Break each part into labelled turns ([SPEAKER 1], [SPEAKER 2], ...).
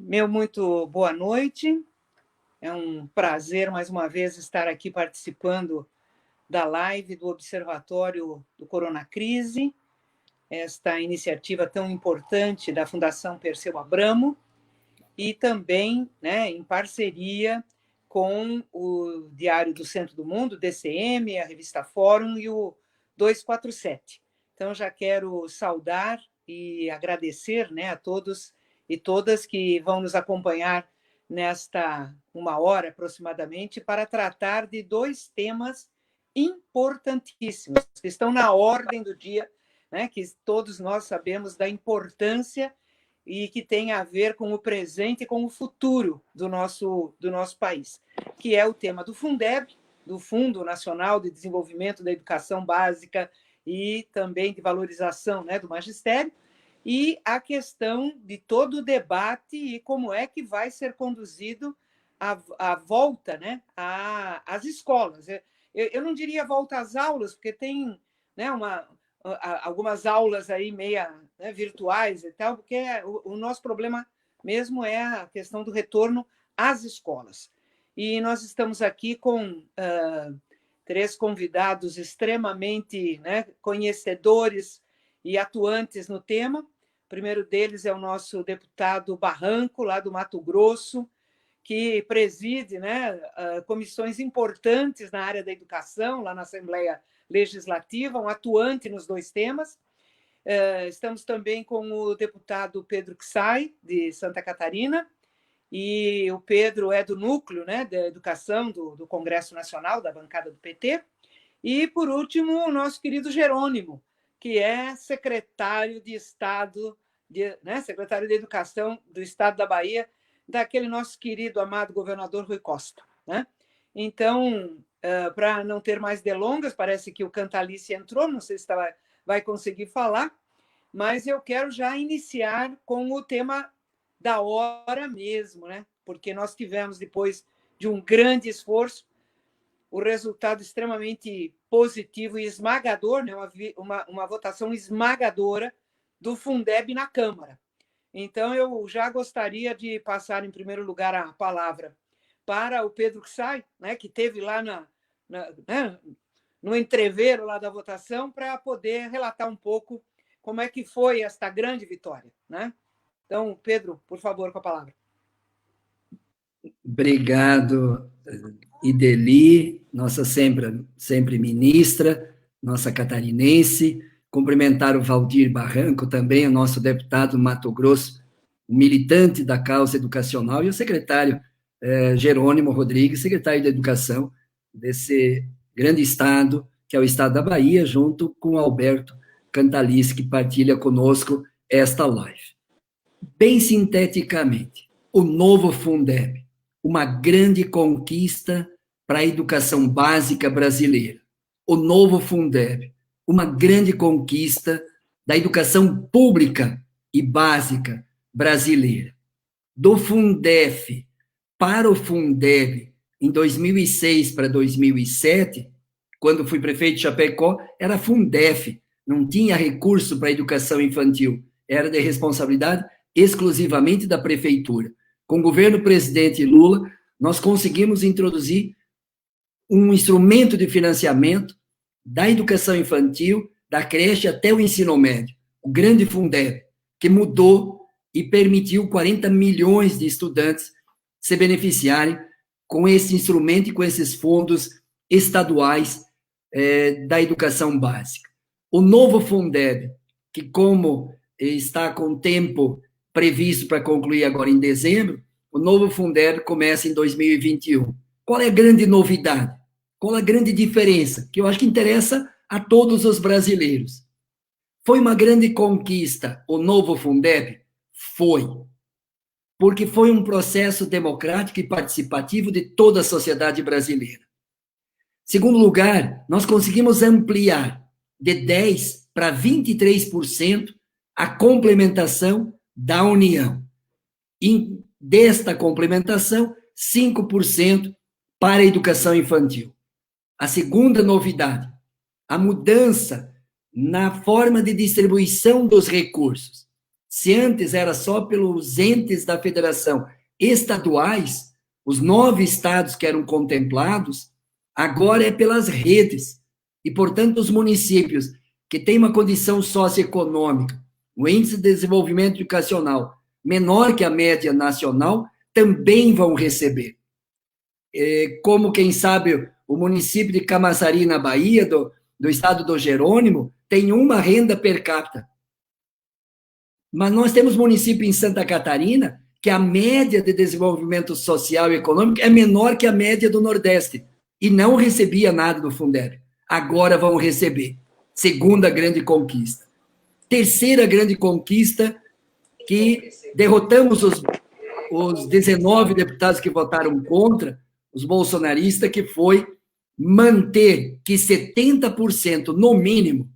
[SPEAKER 1] Meu muito boa noite. É um prazer, mais uma vez, estar aqui participando da live do Observatório do Coronacrise, esta iniciativa tão importante da Fundação Perseu Abramo, e também, em parceria com o Diário do Centro do Mundo, DCM, a revista Fórum e o 247. Então, já quero saudar e agradecer, a todos e todas que vão nos acompanhar nesta 1 hora aproximadamente para tratar de 2 temas importantíssimos, que estão na ordem do dia, que todos nós sabemos da importância e que tem a ver com o presente e com o futuro do nosso país, que é o tema do Fundeb, do Fundo Nacional de Desenvolvimento da Educação Básica e também de valorização, do magistério, e a questão de todo o debate e como é que vai ser conduzido a volta, às escolas. Eu não diria volta às aulas, porque tem, algumas aulas aí meia virtuais e tal, porque o nosso problema mesmo é a questão do retorno às escolas. E nós estamos aqui com 3 convidados extremamente conhecedores e atuantes no tema. O primeiro deles é o nosso deputado Barranco, lá do Mato Grosso, que preside comissões importantes na área da educação, lá na Assembleia Legislativa, um atuante nos 2 temas. Estamos também com o deputado Pedro Xay, de Santa Catarina, e o Pedro é do núcleo da educação do Congresso Nacional, da bancada do PT. E, por último, o nosso querido Jerônimo, que é secretário de Estado, secretário de Educação do Estado da Bahia, daquele nosso querido, amado governador Rui Costa. Então, para não ter mais delongas, parece que o Cantalice entrou, não sei se vai conseguir falar, mas eu quero já iniciar com o tema da hora mesmo, porque nós tivemos, depois de um grande esforço, o resultado extremamente positivo e esmagador, uma votação esmagadora do Fundeb na Câmara. Então, eu já gostaria de passar, em primeiro lugar, a palavra para o Pedro Xay, que esteve lá no entreveiro lá da votação, para poder relatar um pouco como é que foi esta grande vitória. Então, Pedro, por favor, com a palavra.
[SPEAKER 2] Obrigado, Ideli, nossa sempre ministra, nossa catarinense. Cumprimentar o Valdir Barranco, também o nosso deputado Mato Grosso, militante da causa educacional, e o secretário Jerônimo Rodrigues, secretário de Educação desse grande estado, que é o estado da Bahia, junto com o Alberto Cantalice, que partilha conosco esta live. Bem sinteticamente, o novo Fundeb, uma grande conquista para a educação básica brasileira. O novo Fundeb, uma grande conquista da educação pública e básica brasileira. Do Fundef para o Fundeb, em 2006 para 2007, quando fui prefeito de Chapecó, era Fundef, não tinha recurso para a educação infantil, era de responsabilidade exclusivamente da prefeitura. Com o governo presidente Lula, nós conseguimos introduzir um instrumento de financiamento da educação infantil, da creche até o ensino médio, o grande Fundeb, que mudou e permitiu 40 milhões de estudantes se beneficiarem com esse instrumento e com esses fundos estaduais da educação básica. O novo Fundeb, que como está com tempo previsto para concluir agora em dezembro, o novo Fundeb começa em 2021. Qual é a grande novidade? Qual a grande diferença? Que eu acho que interessa a todos os brasileiros. Foi uma grande conquista o novo Fundeb? Foi. Porque foi um processo democrático e participativo de toda a sociedade brasileira. Segundo lugar, nós conseguimos ampliar de 10% para 23% a complementação da União. E desta complementação, 5% para a educação infantil. A segunda novidade, a mudança na forma de distribuição dos recursos. Se antes era só pelos entes da federação estaduais, os 9 estados que eram contemplados, agora é pelas redes. E, portanto, os municípios que têm uma condição socioeconômica, o índice de desenvolvimento educacional menor que a média nacional, também vão receber. Como, quem sabe, o município de Camaçari, na Bahia, do estado do Jerônimo, tem uma renda per capita. Mas nós temos município em Santa Catarina que a média de desenvolvimento social e econômico é menor que a média do Nordeste, e não recebia nada do Fundeb. Agora vão receber. Segunda grande conquista. Terceira grande conquista, que derrotamos os 19 deputados que votaram contra, os bolsonaristas, que foi manter que 70%, no mínimo,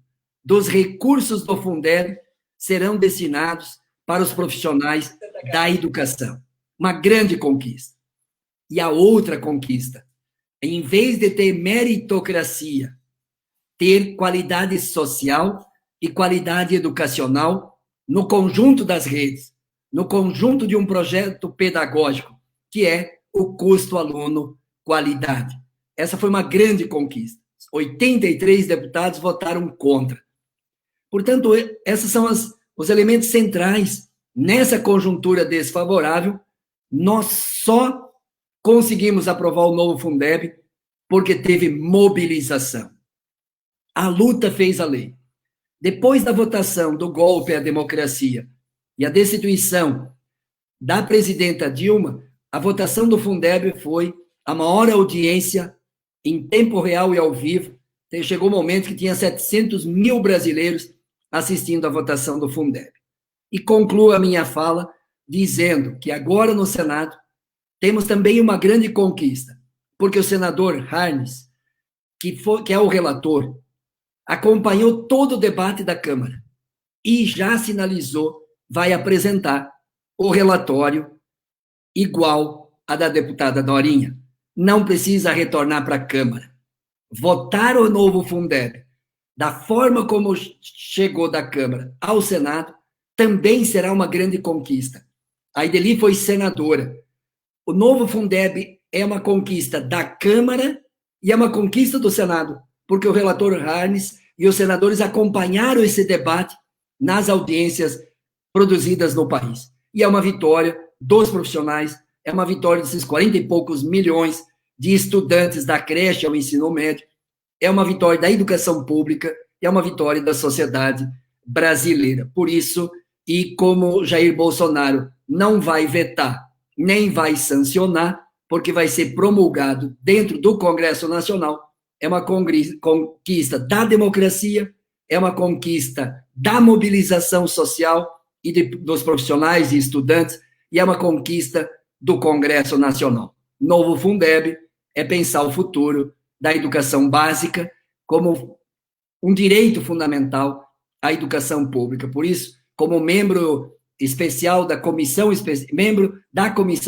[SPEAKER 2] dos recursos do Fundeb serão destinados para os profissionais da educação. Uma grande conquista. E a outra conquista, em vez de ter meritocracia, ter qualidade social e qualidade educacional no conjunto das redes, no conjunto de um projeto pedagógico, que é o custo-aluno qualidade. Essa foi uma grande conquista. 83 deputados votaram contra. Portanto, esses são os elementos centrais. Nessa conjuntura desfavorável, nós só conseguimos aprovar o novo Fundeb porque teve mobilização. A luta fez a lei. Depois da votação do golpe à democracia e a destituição da presidenta Dilma, a votação do Fundeb foi a maior audiência em tempo real e ao vivo. Chegou o momento que tinha 700 mil brasileiros assistindo à votação do Fundeb. E concluo a minha fala dizendo que agora no Senado temos também uma grande conquista, porque o senador Harnes, que é o relator, acompanhou todo o debate da Câmara e já sinalizou, vai apresentar o relatório igual a da deputada Dorinha. Não precisa retornar para a Câmara. Votar o novo Fundeb da forma como chegou da Câmara ao Senado também será uma grande conquista. A Ideli foi senadora. O novo Fundeb é uma conquista da Câmara e é uma conquista do Senado, porque o relator Harnes e os senadores acompanharam esse debate nas audiências produzidas no país. E é uma vitória dos profissionais, é uma vitória desses 40 e poucos milhões de estudantes da creche ao ensino médio, é uma vitória da educação pública, é uma vitória da sociedade brasileira. Por isso, e como Jair Bolsonaro não vai vetar, nem vai sancionar, porque vai ser promulgado dentro do Congresso Nacional, é uma conquista da democracia, é uma conquista da mobilização social e dos profissionais e estudantes, e é uma conquista do Congresso Nacional. Novo Fundeb é pensar o futuro da educação básica como um direito fundamental à educação pública. Por isso, como membro especial da comissão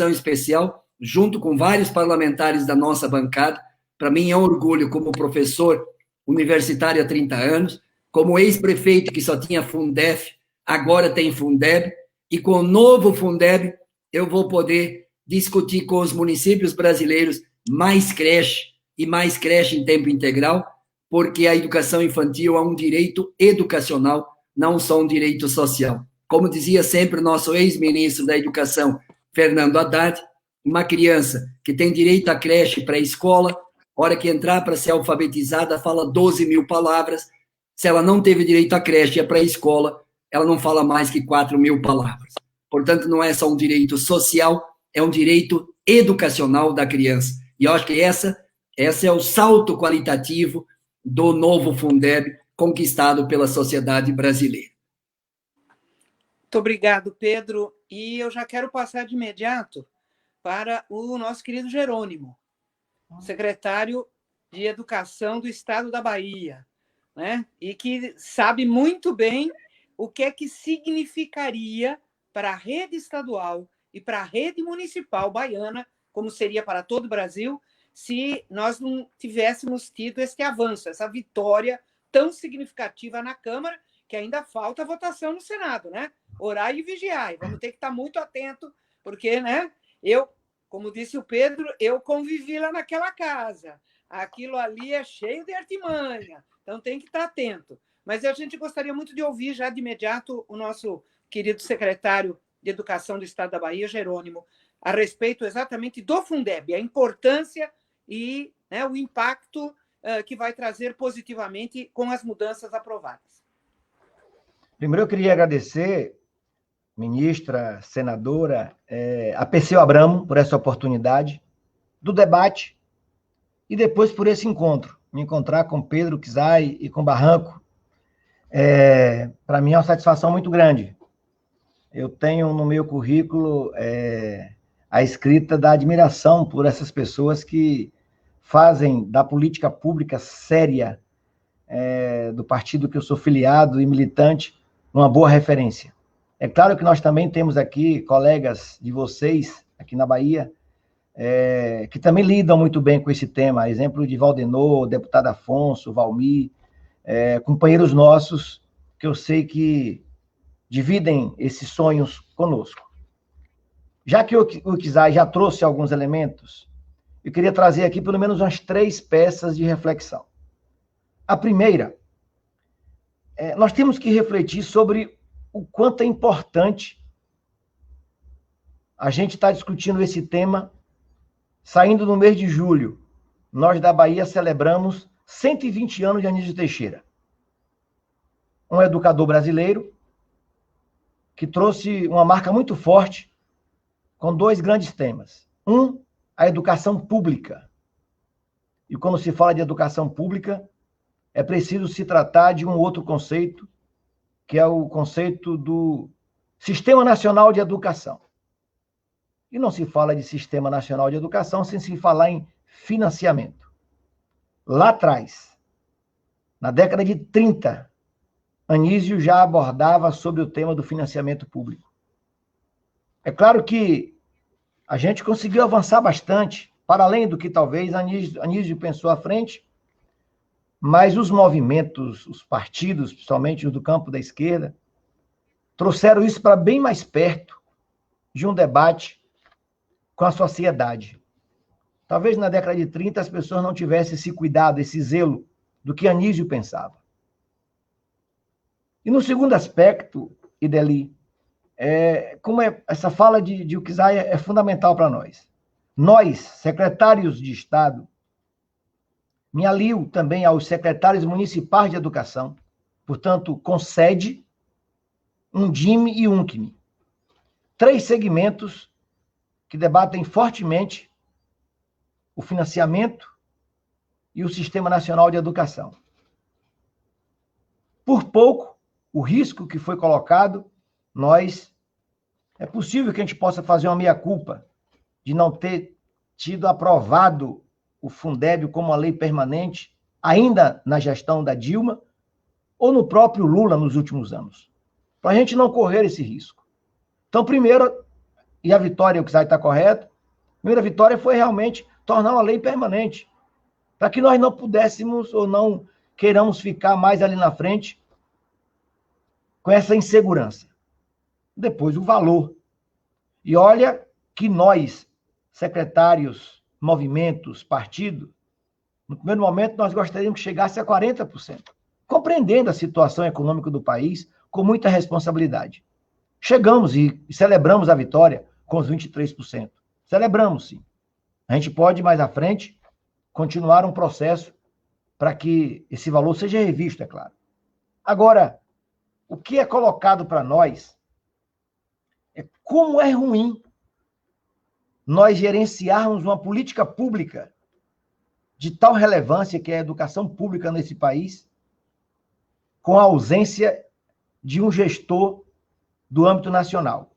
[SPEAKER 2] especial, junto com vários parlamentares da nossa bancada, para mim é um orgulho como professor universitário há 30 anos, como ex-prefeito que só tinha Fundef, agora tem Fundeb, e com o novo Fundeb eu vou poder discutir com os municípios brasileiros mais creche e mais creche em tempo integral, porque a educação infantil é um direito educacional, não só um direito social. Como dizia sempre o nosso ex-ministro da Educação, Fernando Haddad, uma criança que tem direito à creche pré-escola, hora que entrar para ser alfabetizada, fala 12 mil palavras. Se ela não teve direito à creche e à pré-escola, ela não fala mais que 4 mil palavras. Portanto, não é só um direito social, é um direito educacional da criança. E eu acho que essa é o salto qualitativo do novo Fundeb conquistado pela sociedade brasileira.
[SPEAKER 1] Muito obrigado, Pedro. E eu já quero passar de imediato para o nosso querido Jerônimo, secretário de Educação do Estado da Bahia, né? E que sabe muito bem o que é que significaria para a rede estadual e para a rede municipal baiana, como seria para todo o Brasil, se nós não tivéssemos tido esse avanço, essa vitória tão significativa na Câmara, que ainda falta a votação no Senado, né? orai e vigiai. Vamos ter que estar muito atento, porque, né? Como disse o Pedro, eu convivi lá naquela casa. Aquilo ali é cheio de artimanha, então tem que estar atento. Mas a gente gostaria muito de ouvir já de imediato o nosso querido secretário de Educação do Estado da Bahia, Jerônimo, a respeito exatamente do Fundeb, a importância e, né, o impacto que vai trazer positivamente com as mudanças aprovadas.
[SPEAKER 3] Primeiro, eu queria agradecer, ministra, senadora, a Perseu Abramo, por essa oportunidade do debate e depois por esse encontro. Me encontrar com Pedro Kizai e com Barranco, para mim é uma satisfação muito grande. Eu tenho no meu currículo a escrita da admiração por essas pessoas que fazem da política pública séria do partido que eu sou filiado e militante uma boa referência. É claro que nós também temos aqui colegas de vocês, aqui na Bahia, que também lidam muito bem com esse tema. Exemplo de Valdenor, deputado Afonso, Valmir, companheiros nossos que eu sei que dividem esses sonhos conosco. Já que o Kizai já trouxe alguns elementos, eu queria trazer aqui pelo menos umas 3 peças de reflexão. A primeira, nós temos que refletir sobre o quanto é importante a gente estar discutindo esse tema saindo no mês de julho. Nós da Bahia celebramos 120 anos de Anísio Teixeira, um educador brasileiro que trouxe uma marca muito forte com 2 grandes temas. Um, a educação pública. E quando se fala de educação pública, é preciso se tratar de um outro conceito, que é o conceito do Sistema Nacional de Educação. E não se fala de Sistema Nacional de Educação sem se falar em financiamento. Lá atrás, na década de 30, Anísio já abordava sobre o tema do financiamento público. É claro que a gente conseguiu avançar bastante, para além do que talvez Anísio pensou à frente, mas os movimentos, os partidos, principalmente os do campo da esquerda, trouxeram isso para bem mais perto de um debate com a sociedade. Talvez na década de 30 as pessoas não tivessem esse cuidado, esse zelo do que Anísio pensava. E no segundo aspecto, Ideli, como essa fala de Kizai é fundamental para nós. Nós, secretários de Estado, me alio também aos secretários municipais de educação, portanto, com sede, Undime e Uncme. 3 segmentos que debatem fortemente o financiamento e o Sistema Nacional de Educação. Por pouco, o risco que foi colocado, é possível que a gente possa fazer uma meia-culpa de não ter tido aprovado o Fundeb como uma lei permanente, ainda na gestão da Dilma, ou no próprio Lula nos últimos anos, para a gente não correr esse risco. Então, primeiro, e a vitória, o que está correto, a primeira vitória foi realmente tornar uma lei permanente, para que nós não pudéssemos ou não queiramos ficar mais ali na frente com essa insegurança. Depois, o valor. E olha que nós, secretários, movimentos, partido, no primeiro momento nós gostaríamos que chegasse a 40%, compreendendo a situação econômica do país com muita responsabilidade. Chegamos e celebramos a vitória com os 23%. Celebramos, sim. A gente pode, mais à frente, continuar um processo para que esse valor seja revisto, é claro. Agora, o que é colocado para nós é como é ruim nós gerenciarmos uma política pública de tal relevância que é a educação pública nesse país, com a ausência de um gestor do âmbito nacional.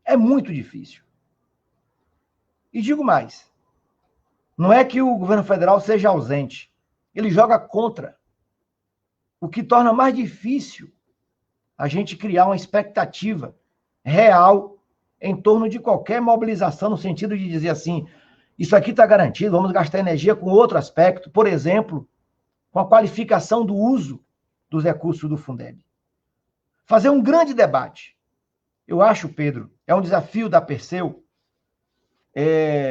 [SPEAKER 3] É muito difícil. E digo mais, não é que o governo federal seja ausente, ele joga contra, o que torna mais difícil a gente criar uma expectativa real em torno de qualquer mobilização, no sentido de dizer assim, isso aqui está garantido, vamos gastar energia com outro aspecto, por exemplo, com a qualificação do uso dos recursos do Fundeb. fazer um grande debate. Eu acho, Pedro, é um desafio da Perseu,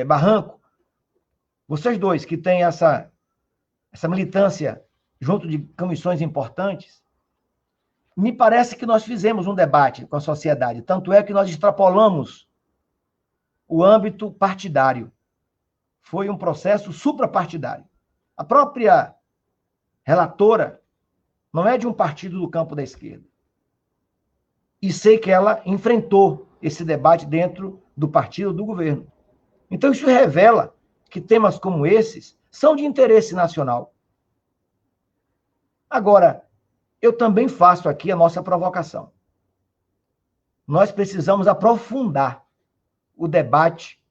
[SPEAKER 3] Barranco, vocês dois que têm essa militância junto de comissões importantes, me parece que nós fizemos um debate com a sociedade, tanto é que nós extrapolamos o âmbito partidário. Foi um processo suprapartidário. A própria relatora não é de um partido do campo da esquerda. E sei que ela enfrentou esse debate dentro do partido do governo. Então, isso revela que temas como esses são de interesse nacional. Agora, eu também faço aqui a nossa provocação. Nós precisamos aprofundar o debate,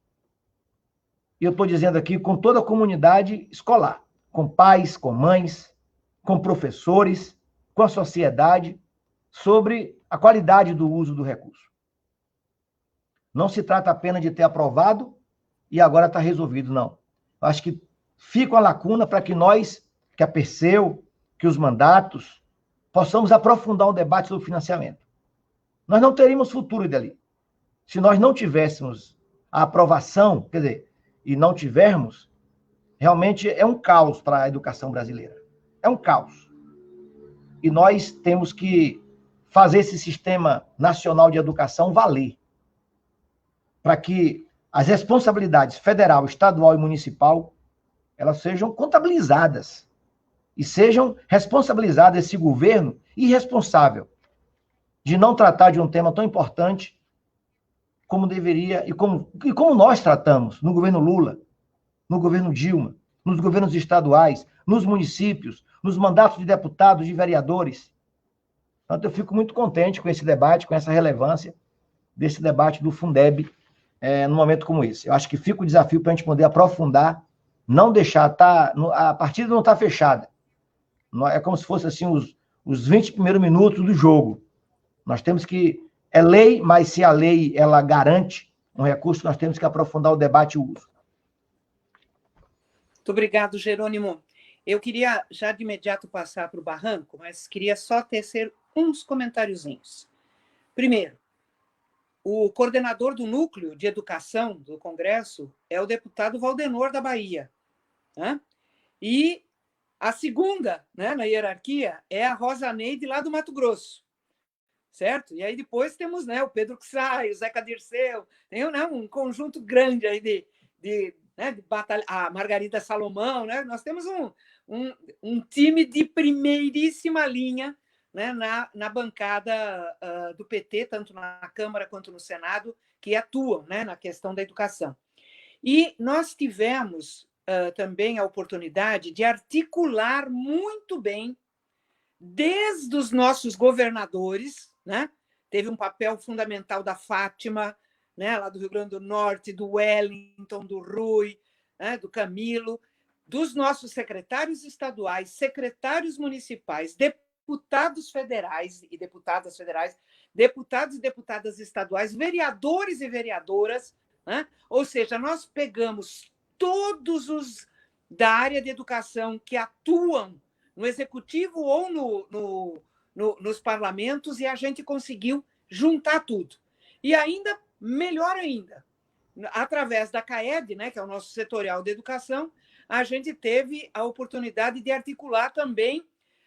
[SPEAKER 3] e eu estou dizendo aqui com toda a comunidade escolar, com pais, com mães, com professores, com a sociedade, sobre a qualidade do uso do recurso. Não se trata apenas de ter aprovado e agora está resolvido, não. Eu acho que fica uma lacuna para que nós, que a Perseu, que os mandatos, possamos aprofundar um debate sobre financiamento. Nós não teríamos futuro dali. Se nós não tivéssemos a aprovação, quer dizer, e não tivermos, realmente é um caos para a educação brasileira. É um caos. E nós temos que fazer esse sistema nacional de educação valer, para que as responsabilidades federal, estadual e municipal, elas sejam contabilizadas e sejam responsabilizadas esse governo irresponsável de não tratar de um tema tão importante como deveria e como nós tratamos no governo Lula, no governo Dilma, nos governos estaduais, nos municípios, nos mandatos de deputados, de vereadores. Portanto, eu fico muito contente com esse debate, com essa relevância desse debate do Fundeb num momento como esse. Eu acho que fica o desafio para a gente poder aprofundar, não deixar, a partida não está fechada. É como se fosse assim os 20 primeiros minutos do jogo. Nós temos que... É lei, mas se a lei ela garante um recurso, nós temos que aprofundar o debate e o uso.
[SPEAKER 1] Muito obrigado, Jerônimo. Eu queria já de imediato passar para o Barranco, mas queria só tecer uns comentáriozinhos. Primeiro, o coordenador do Núcleo de Educação do Congresso é o deputado Valdenor da Bahia, né? E a segunda, né, na hierarquia é a Rosa Neide, lá do Mato Grosso, certo? E aí depois temos, né, o Pedro Xay, o Zeca Dirceu, tem, né, um conjunto grande aí de batalha, a Margarida Salomão, né? Nós temos um time de primeiríssima linha, né, na bancada do PT, tanto na Câmara quanto no Senado, que atuam, né, na questão da educação. E nós tivemos também a oportunidade de articular muito bem, desde os nossos governadores, né? Teve um papel fundamental da Fátima, né, lá do Rio Grande do Norte, do Wellington, do Rui, né, do Camilo, dos nossos secretários estaduais, secretários municipais, deputados federais e deputadas federais, deputados e deputadas estaduais, vereadores e vereadoras, né? Ou seja, nós pegamos todos os da área de educação que atuam no executivo ou nos parlamentos e a gente conseguiu juntar tudo. E ainda, melhor ainda, através da CAED, né, que é o nosso setorial de educação, a gente teve a oportunidade de articular também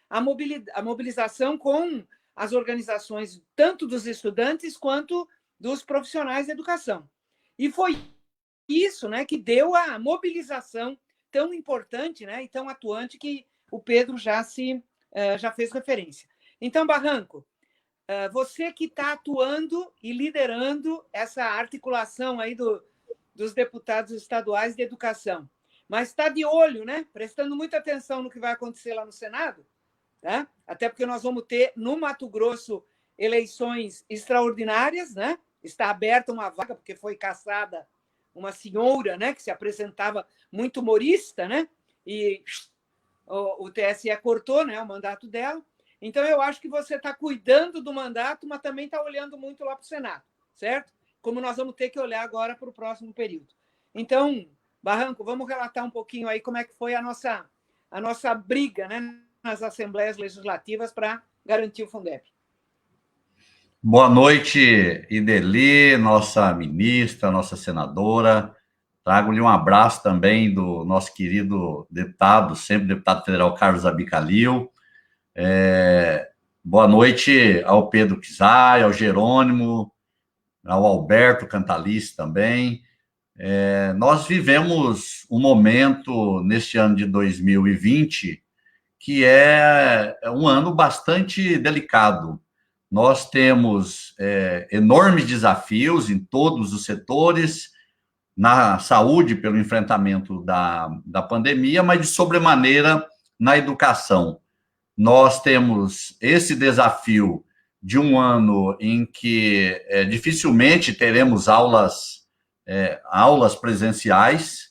[SPEAKER 1] a mobilização com as organizações, tanto dos estudantes quanto dos profissionais de educação. E foi isso, né, que deu a mobilização tão importante, né, e tão atuante que o Pedro já fez referência. Então, Barranco, você que está atuando e liderando essa articulação aí dos deputados estaduais de educação, mas está de olho, né, prestando muita atenção no que vai acontecer lá no Senado, tá? Até porque nós vamos ter, no Mato Grosso, eleições extraordinárias, né? Está aberta uma vaga, porque foi cassada uma senhora, né, que se apresentava muito humorista, né? E o TSE cortou, né, o mandato dela. Então, eu acho que você está cuidando do mandato, mas também está olhando muito lá para o Senado, certo? Como nós vamos ter que olhar agora para o próximo período. Então, Barranco, vamos relatar um pouquinho aí como é que foi a nossa briga, né, nas assembleias legislativas para garantir o Fundeb.
[SPEAKER 4] Boa noite, Ideli, nossa ministra, nossa senadora. Trago-lhe um abraço também do nosso querido deputado, sempre deputado federal Carlos Abicalil. Boa noite ao Pedro Kizai, ao Jerônimo, ao Alberto Cantalice também. Nós vivemos um momento neste ano de 2020 que é um ano bastante delicado. Nós temos enormes desafios em todos os setores, na saúde, pelo enfrentamento da pandemia, mas de sobremaneira na educação. Nós temos esse desafio de um ano em que dificilmente teremos aulas presenciais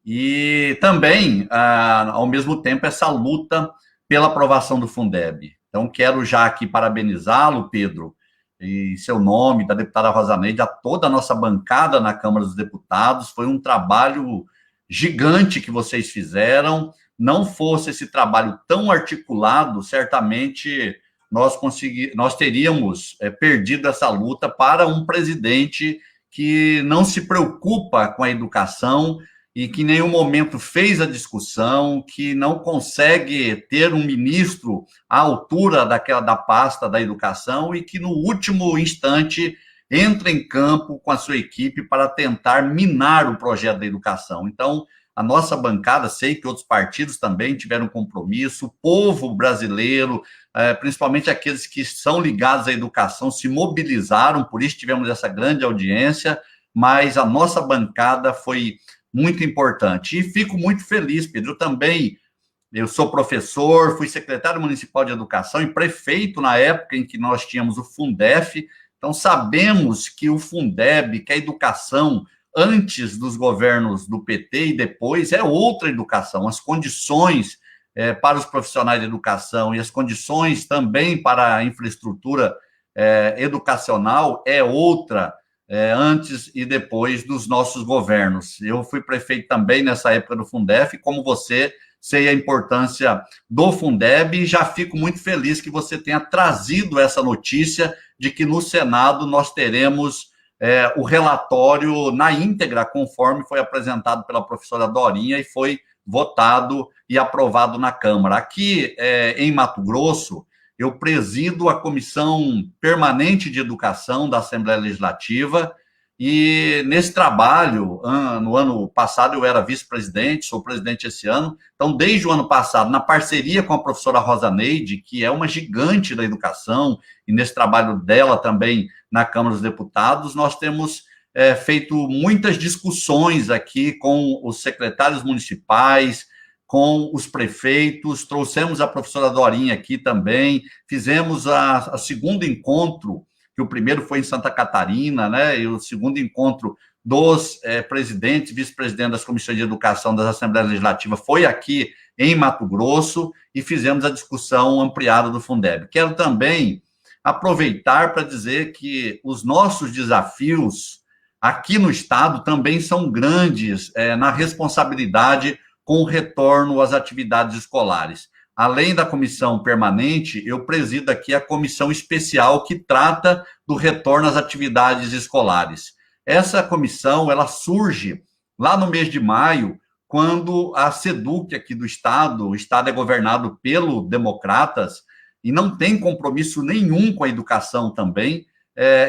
[SPEAKER 4] e também, ao mesmo tempo, essa luta pela aprovação do Fundeb. Então, quero já aqui parabenizá-lo, Pedro, em seu nome, da deputada Rosa Neide, a toda a nossa bancada na Câmara dos Deputados. Foi um trabalho gigante que vocês fizeram. Não fosse esse trabalho tão articulado, certamente nós teríamos perdido essa luta para um presidente que não se preocupa com a educação e que em nenhum momento fez a discussão, que não consegue ter um ministro à altura da pasta da educação e que no último instante entra em campo com a sua equipe para tentar minar o projeto da educação. Então, a nossa bancada, sei que outros partidos também tiveram compromisso, o povo brasileiro, principalmente aqueles que são ligados à educação, se mobilizaram, por isso tivemos essa grande audiência, mas a nossa bancada foi muito importante. E fico muito feliz, Pedro, eu sou professor, fui secretário municipal de educação e prefeito na época em que nós tínhamos o Fundef, então sabemos que o Fundeb, que a educação antes dos governos do PT e depois é outra educação, as condições para os profissionais de educação e as condições também para a infraestrutura educacional é outra, antes e depois dos nossos governos. Eu fui prefeito também nessa época do Fundef, como você, sei a importância do Fundeb e já fico muito feliz que você tenha trazido essa notícia de que no Senado nós teremos o relatório na íntegra, conforme foi apresentado pela professora Dorinha e foi votado e aprovado na Câmara. Aqui em Mato Grosso, eu presido a Comissão Permanente de Educação da Assembleia Legislativa e nesse trabalho, no ano passado eu era vice-presidente, sou presidente esse ano, então desde o ano passado, na parceria com a professora Rosa Neide, que é uma gigante da educação, e nesse trabalho dela também na Câmara dos Deputados, nós temos feito muitas discussões aqui com os secretários municipais, com os prefeitos, trouxemos a professora Dorinha aqui também, fizemos o segundo encontro, que o primeiro foi em Santa Catarina, né, e o segundo encontro dos presidentes e vice-presidentes das comissões de educação das Assembleias Legislativas foi aqui em Mato Grosso, e fizemos a discussão ampliada do Fundeb. Quero também aproveitar para dizer que os nossos desafios aqui no Estado também são grandes na responsabilidade com o retorno às atividades escolares. Além da comissão permanente, eu presido aqui a comissão especial que trata do retorno às atividades escolares. Essa comissão, ela surge lá no mês de maio, quando a SEDUC aqui do Estado, o Estado é governado pelo Democratas, e não tem compromisso nenhum com a educação também,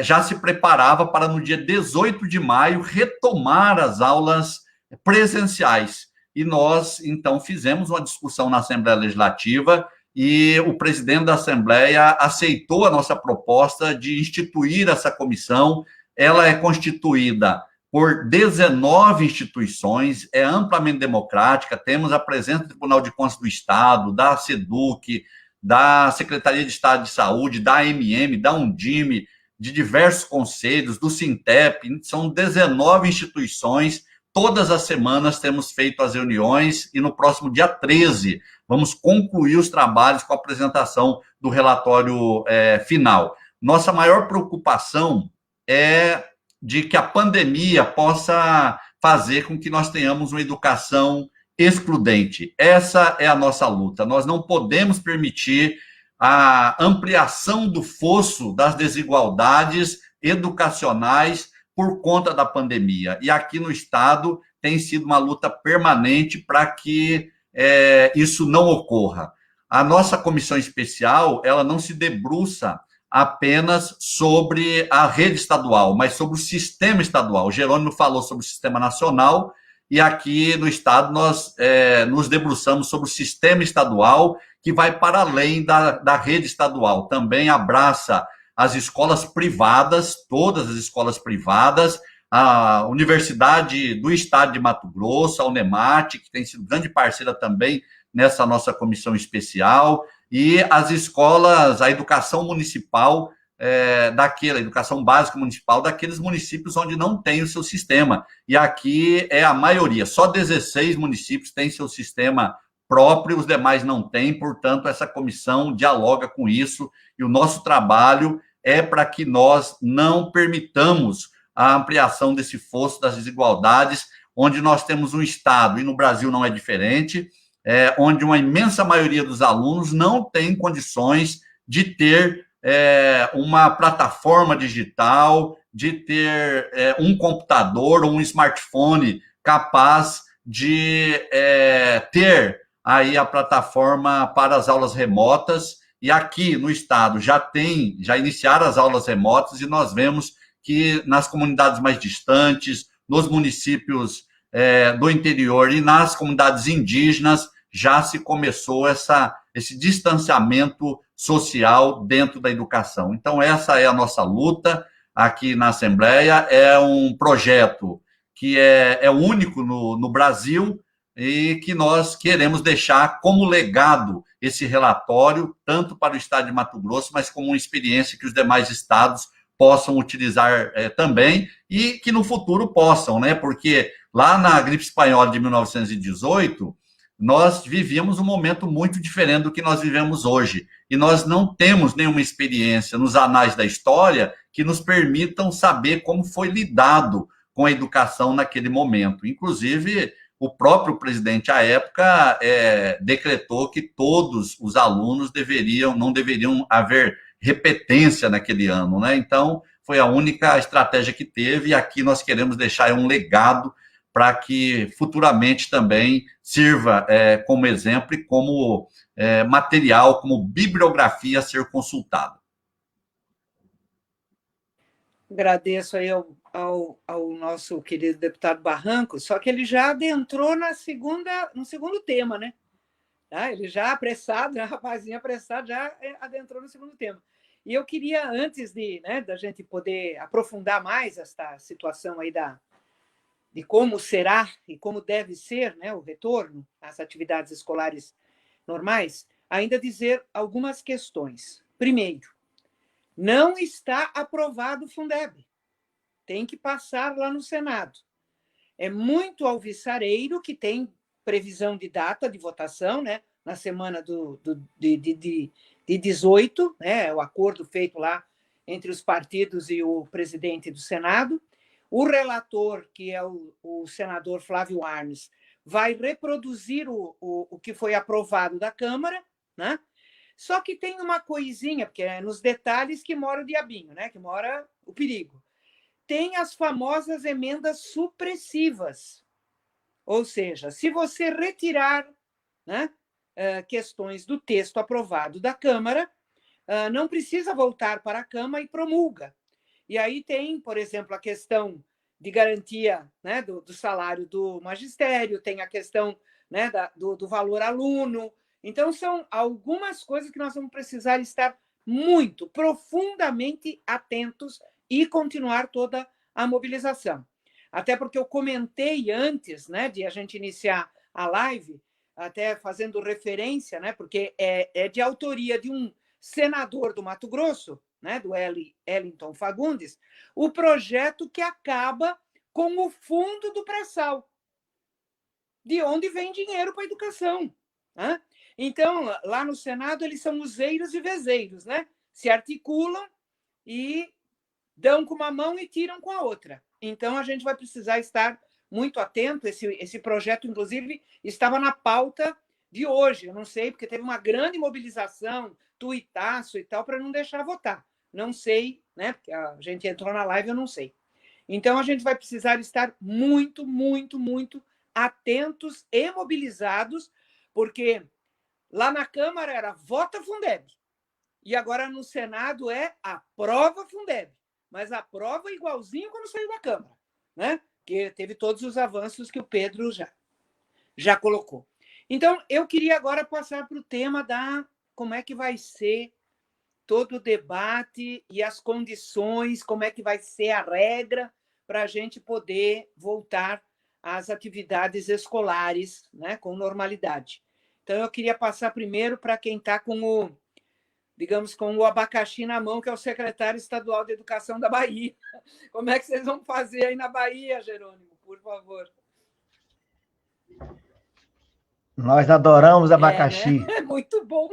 [SPEAKER 4] já se preparava para, no dia 18 de maio, retomar as aulas presenciais. E nós, então, fizemos uma discussão na Assembleia Legislativa e o presidente da Assembleia aceitou a nossa proposta de instituir essa comissão. Ela é constituída por 19 instituições, é amplamente democrática, temos a presença do Tribunal de Contas do Estado, da SEDUC, da Secretaria de Estado de Saúde, da AMM, da Undime, de diversos conselhos, do Sintep, são 19 instituições. Todas as semanas temos feito as reuniões e no próximo dia 13 vamos concluir os trabalhos com a apresentação do relatório final. Nossa maior preocupação é de que a pandemia possa fazer com que nós tenhamos uma educação excludente. Essa é a nossa luta. Nós não podemos permitir a ampliação do fosso das desigualdades educacionais por conta da pandemia. E aqui no Estado tem sido uma luta permanente para que isso não ocorra. A nossa comissão especial, ela não se debruça apenas sobre a rede estadual, mas sobre o sistema estadual. O Jerônimo falou sobre o sistema nacional, e aqui no Estado nós nos debruçamos sobre o sistema estadual, que vai para além da rede estadual. Também abraça as escolas privadas, todas as escolas privadas, a Universidade do Estado de Mato Grosso, a Unemate, que tem sido grande parceira também nessa nossa comissão especial, e as escolas, a educação municipal, a educação básica municipal daqueles municípios onde não tem o seu sistema. E aqui é a maioria, só 16 municípios têm seu sistema próprio, os demais não têm, portanto, essa comissão dialoga com isso, e o nosso trabalho é para que nós não permitamos a ampliação desse fosso das desigualdades, onde nós temos um Estado, e no Brasil não é diferente, onde uma imensa maioria dos alunos não tem condições de ter uma plataforma digital, de ter um computador ou um smartphone capaz de ter aí a plataforma para as aulas remotas. E aqui no Estado já iniciaram as aulas remotas, e nós vemos que nas comunidades mais distantes, nos municípios do interior e nas comunidades indígenas, já se começou esse distanciamento social dentro da educação. Então, essa é a nossa luta aqui na Assembleia. É um projeto que é único no Brasil, e que nós queremos deixar como legado esse relatório, tanto para o Estado de Mato Grosso, mas como uma experiência que os demais estados possam utilizar também, e que no futuro possam, né? Porque lá na gripe espanhola de 1918, nós vivíamos um momento muito diferente do que nós vivemos hoje, e nós não temos nenhuma experiência nos anais da história que nos permitam saber como foi lidado com a educação naquele momento. Inclusive, o próprio presidente, à época, decretou que todos os alunos não deveriam haver repetência naquele ano, né? Então, foi a única estratégia que teve, e aqui nós queremos deixar um legado para que futuramente também sirva como exemplo e como material, como bibliografia a ser consultada.
[SPEAKER 1] Agradeço aí ao nosso querido deputado Barranco, só que ele já adentrou no segundo tema, né? Ele já apressado, rapazinho apressado, já adentrou no segundo tema. E eu queria, antes da gente poder aprofundar mais esta situação aí de como será e como deve ser, né, o retorno às atividades escolares normais, ainda dizer algumas questões. Primeiro, não está aprovado o Fundeb. Tem que passar lá no Senado. É muito alvissareiro que tem previsão de data de votação, né, na semana de 18, né, o acordo feito lá entre os partidos e o presidente do Senado. O relator, que é o senador Flávio Arnes, vai reproduzir o que foi aprovado da Câmara, né? Só que tem uma coisinha, porque é nos detalhes que mora o diabinho, né? Que mora o perigo. Tem as famosas emendas supressivas. Ou seja, se você retirar, né, questões do texto aprovado da Câmara, não precisa voltar para a Câmara e promulga. E aí tem, por exemplo, a questão de garantia, né, do salário do magistério, tem a questão, né, do valor aluno. Então, são algumas coisas que nós vamos precisar estar muito, profundamente atentos e continuar toda a mobilização. Até porque eu comentei antes, né, de a gente iniciar a live, até fazendo referência, né, porque é de autoria de um senador do Mato Grosso, né, do Wellington Fagundes, o projeto que acaba com o fundo do pré-sal, de onde vem dinheiro para a educação, né? Então, lá no Senado, eles são useiros e vezeiros, né? Se articulam e dão com uma mão e tiram com a outra. Então, a gente vai precisar estar muito atento. Esse projeto, inclusive, estava na pauta de hoje. Eu não sei, porque teve uma grande mobilização tuitaço e tal, para não deixar votar. Não sei, né? Porque a gente entrou na live, eu não sei. Então, a gente vai precisar estar muito, muito, muito atentos e mobilizados, porque lá na Câmara era vota Fundeb, e agora no Senado é aprova Fundeb, mas aprova igualzinho quando saiu da Câmara, né? Que teve todos os avanços que o Pedro já colocou. Então, eu queria agora passar para o tema da como é que vai ser todo o debate e as condições, como é que vai ser a regra para a gente poder voltar às atividades escolares, né, com normalidade. Então, eu queria passar primeiro para quem está com o, digamos, com o abacaxi na mão, que é o secretário estadual de Educação da Bahia. Como é que vocês vão fazer aí na Bahia, Jerônimo, por favor?
[SPEAKER 3] Nós adoramos abacaxi.
[SPEAKER 1] É muito bom.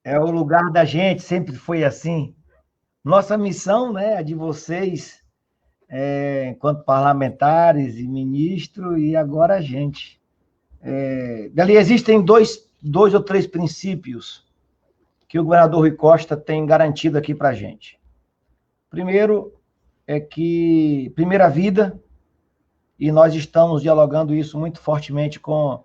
[SPEAKER 3] É o lugar da gente, sempre foi assim. Nossa missão, né, a de vocês, enquanto parlamentares e ministro, e agora a gente. Dali existem dois ou três princípios que o governador Rui Costa tem garantido aqui para a gente. Primeiro é que, primeira vida, e nós estamos dialogando isso muito fortemente com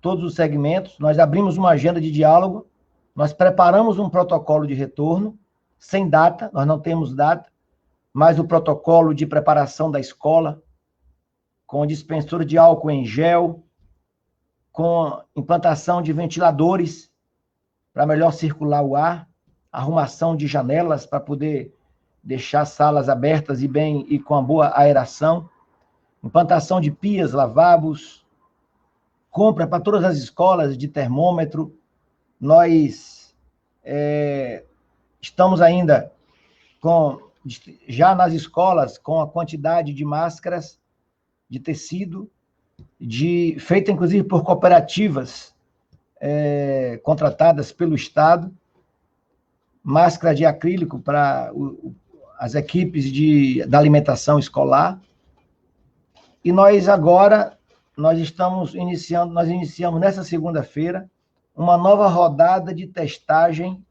[SPEAKER 3] todos os segmentos, nós abrimos uma agenda de diálogo, nós preparamos um protocolo de retorno, sem data, nós não temos data, mas o protocolo de preparação da escola, com dispensor de álcool em gel, com implantação de ventiladores para melhor circular o ar, arrumação de janelas para poder deixar salas abertas e com uma boa aeração, implantação de pias, lavabos, compra para todas as escolas de termômetro. Nós estamos ainda já nas escolas com a quantidade de máscaras de tecido, feita inclusive por cooperativas contratadas pelo Estado, máscara de acrílico para as equipes da alimentação escolar. E nós iniciamos nessa segunda-feira uma nova rodada de testagem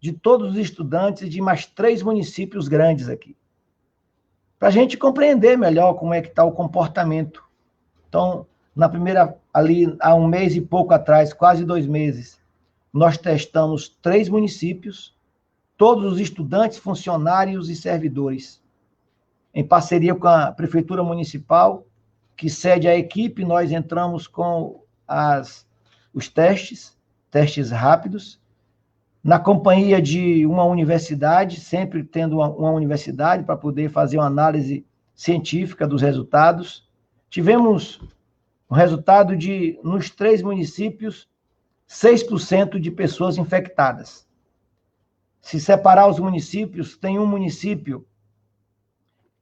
[SPEAKER 3] de todos os estudantes de mais 3 municípios grandes aqui, para a gente compreender melhor como é que está o comportamento. Então, na primeira, ali, há um mês e pouco atrás, quase 2 meses, nós testamos 3 municípios, todos os estudantes, funcionários e servidores, em parceria com a Prefeitura Municipal, que cede a equipe. Nós entramos com os testes rápidos, na companhia de uma universidade, sempre tendo uma universidade para poder fazer uma análise científica dos resultados. Tivemos um resultado nos 3 municípios, 6% de pessoas infectadas. Se separar os municípios, tem um município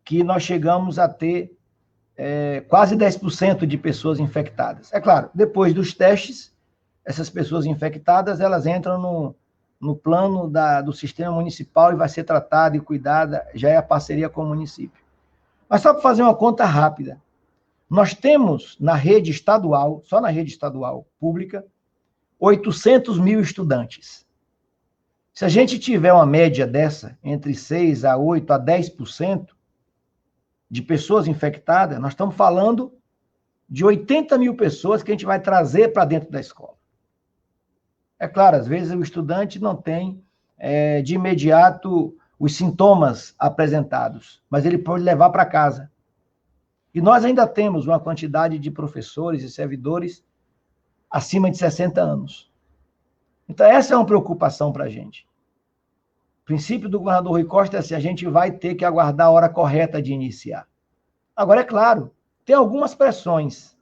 [SPEAKER 3] que nós chegamos a ter quase 10% de pessoas infectadas. É claro, depois dos testes, essas pessoas infectadas, elas entram no plano do sistema municipal e vai ser tratada e cuidada, já é a parceria com o município. Mas só para fazer uma conta rápida, nós temos na rede estadual, só na rede estadual pública, 800 mil estudantes. Se a gente tiver uma média dessa, entre 6% a 8% a 10% de pessoas infectadas, nós estamos falando de 80 mil pessoas que a gente vai trazer para dentro da escola. É claro, às vezes o estudante não tem de imediato os sintomas apresentados, mas ele pode levar para casa. E nós ainda temos uma quantidade de professores e servidores acima de 60 anos. Então, essa é uma preocupação para a gente. O princípio do governador Rui Costa é assim: a gente vai ter que aguardar a hora correta de iniciar. Agora, é claro, tem algumas pressões,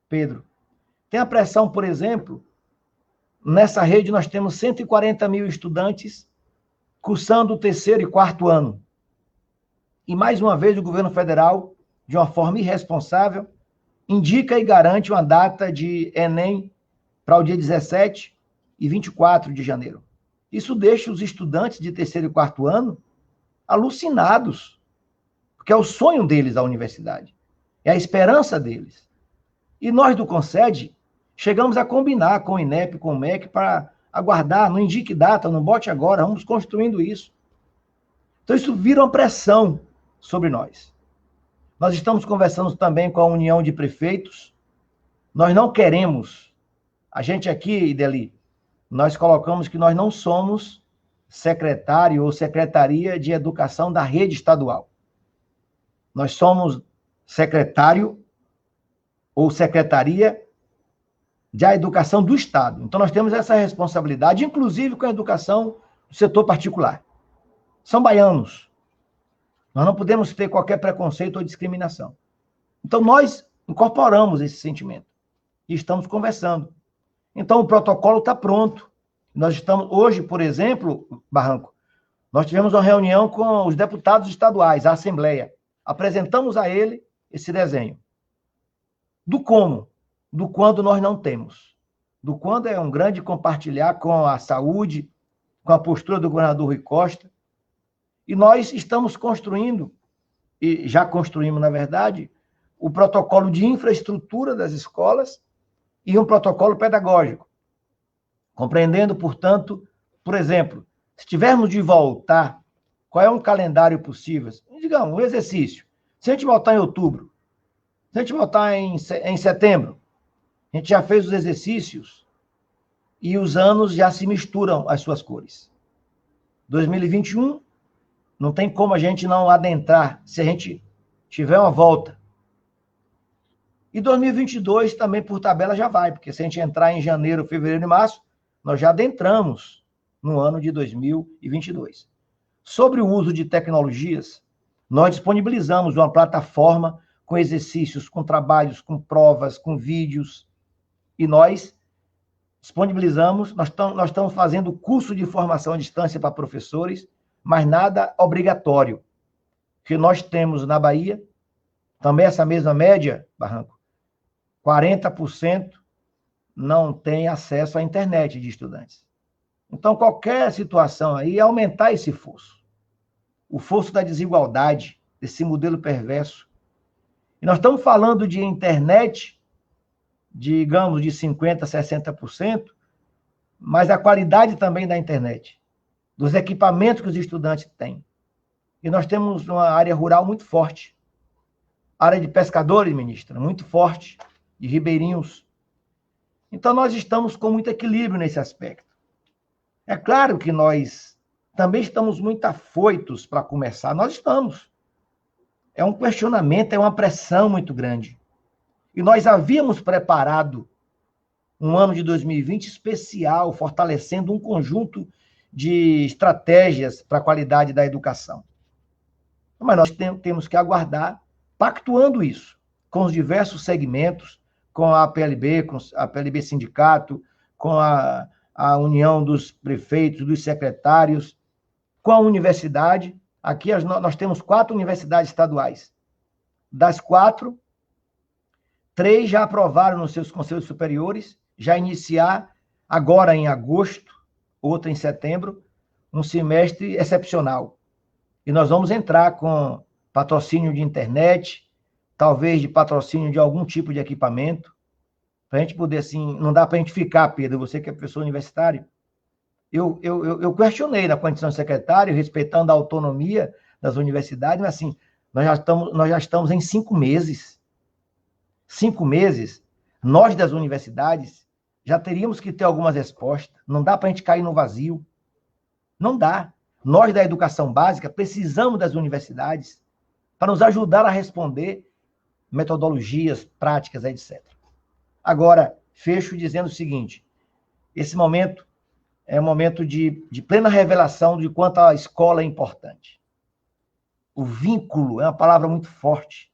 [SPEAKER 3] Pedro. Tem a pressão, por exemplo, nessa rede nós temos 140 mil estudantes cursando o 3º e 4º ano. E, mais uma vez, o governo federal, de uma forma irresponsável, indica e garante uma data de Enem para o dia 17 e 24 de janeiro. Isso deixa os estudantes de 3º e 4º ano alucinados, porque é o sonho deles a universidade, é a esperança deles. E nós do Concede Chegamos a combinar com o INEP, com o MEC, para aguardar, não indique data, não bote agora, vamos construindo isso. Então, isso vira uma pressão sobre nós. Nós estamos conversando também com a União de Prefeitos. Nós não queremos, a gente aqui, Ideli, nós colocamos que nós não somos secretário ou secretaria de educação da rede estadual. Nós somos secretário ou secretaria da educação do Estado. Então, nós temos essa responsabilidade, inclusive com a educação do setor particular. São baianos. Nós não podemos ter qualquer preconceito ou discriminação. Então, nós incorporamos esse sentimento e estamos conversando. Então, o protocolo está pronto. Nós estamos, hoje, por exemplo, Barranco, nós tivemos uma reunião com os deputados estaduais, a Assembleia. Apresentamos a ele esse desenho. Do como, do quando nós não temos. Do quando é um grande compartilhar com a saúde, com a postura do governador Rui Costa. E nós estamos construindo, e já construímos, na verdade, o protocolo de infraestrutura das escolas e um protocolo pedagógico. Compreendendo, portanto, por exemplo, se tivermos de voltar, qual é um calendário possível? Digamos, um exercício. Se a gente voltar em outubro, se a gente voltar em setembro, a gente já fez os exercícios e os anos já se misturam as suas cores. 2021, não tem como a gente não adentrar se a gente tiver uma volta. E 2022 também, por tabela, já vai, porque se a gente entrar em janeiro, fevereiro e março, nós já adentramos no ano de 2022. Sobre o uso de tecnologias, nós disponibilizamos uma plataforma com exercícios, com trabalhos, com provas, com vídeos, e nós disponibilizamos, nós estamos fazendo curso de formação à distância para professores, mas nada obrigatório. Que nós temos na Bahia, também essa mesma média, Barranco, 40% não tem acesso à internet de estudantes. Então, qualquer situação aí é aumentar esse fosso. O fosso da desigualdade, desse modelo perverso. E nós estamos falando de internet, digamos, de 50%, 60%, mas a qualidade também da internet, dos equipamentos que os estudantes têm. E nós temos uma área rural muito forte. Área de pescadores, ministra, muito forte, de ribeirinhos. Então, nós estamos com muito equilíbrio nesse aspecto. É claro que nós também estamos muito afoitos para começar. Nós estamos. É um questionamento, é uma pressão muito grande. E nós havíamos preparado um ano de 2020 especial, fortalecendo um conjunto de estratégias para a qualidade da educação. Mas nós temos que aguardar, pactuando isso, com os diversos segmentos, com a PLB, com a PLB Sindicato, com a União dos Prefeitos, dos Secretários, com a universidade. Aqui nós temos 4 universidades estaduais. Das 4, 3 já aprovaram nos seus conselhos superiores, já iniciar agora em agosto, outra em setembro, um semestre excepcional. E nós vamos entrar com patrocínio de internet, talvez de patrocínio de algum tipo de equipamento, para a gente poder, assim, não dá para a gente ficar, Pedro, você que é professor universitário. Eu questionei na condição de secretário, respeitando a autonomia das universidades, mas assim, nós já estamos em 5 meses. 5 meses, nós das universidades já teríamos que ter algumas respostas. Não dá para a gente cair no vazio. Não dá. Nós da educação básica precisamos das universidades para nos ajudar a responder metodologias, práticas, etc. Agora, fecho dizendo o seguinte, esse momento é um momento de plena revelação de quanto a escola é importante. O vínculo é uma palavra muito forte.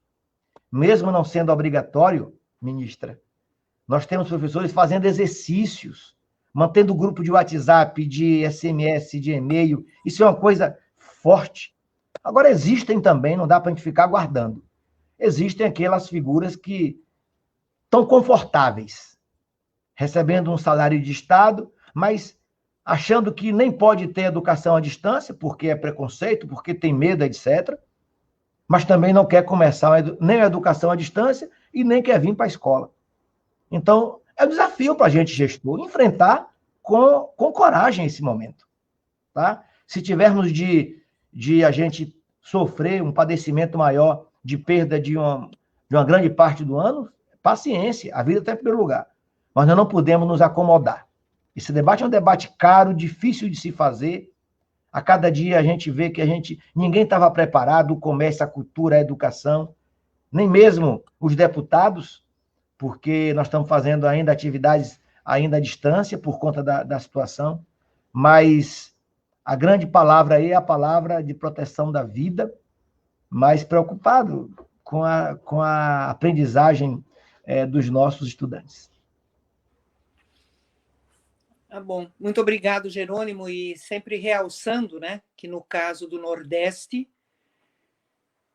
[SPEAKER 3] Mesmo não sendo obrigatório, ministra, nós temos professores fazendo exercícios, mantendo grupo de WhatsApp, de SMS, de e-mail. Isso é uma coisa forte. Agora, existem também, não dá para a gente ficar aguardando, existem aquelas figuras que estão confortáveis, recebendo um salário de Estado, mas achando que nem pode ter educação à distância, porque é preconceito, porque tem medo, etc., mas também não quer começar nem a educação à distância e nem quer vir para a escola. Então, É um desafio para a gente, gestor, enfrentar com coragem esse momento. Tá? Se tivermos de a gente sofrer um padecimento maior de perda de uma grande parte do ano, paciência, a vida está em primeiro lugar. Mas nós não podemos nos acomodar. Esse debate é um debate caro, difícil de se fazer. A cada dia a gente vê que ninguém estava preparado, o comércio, a cultura, a educação, nem mesmo os deputados, porque nós estamos fazendo ainda atividades ainda à distância por conta da situação, mas a grande palavra aí é a palavra de proteção da vida, mas preocupado com a aprendizagem dos nossos estudantes.
[SPEAKER 1] Tá bom. Muito obrigado, Jerônimo, e sempre realçando, né, que no caso do Nordeste,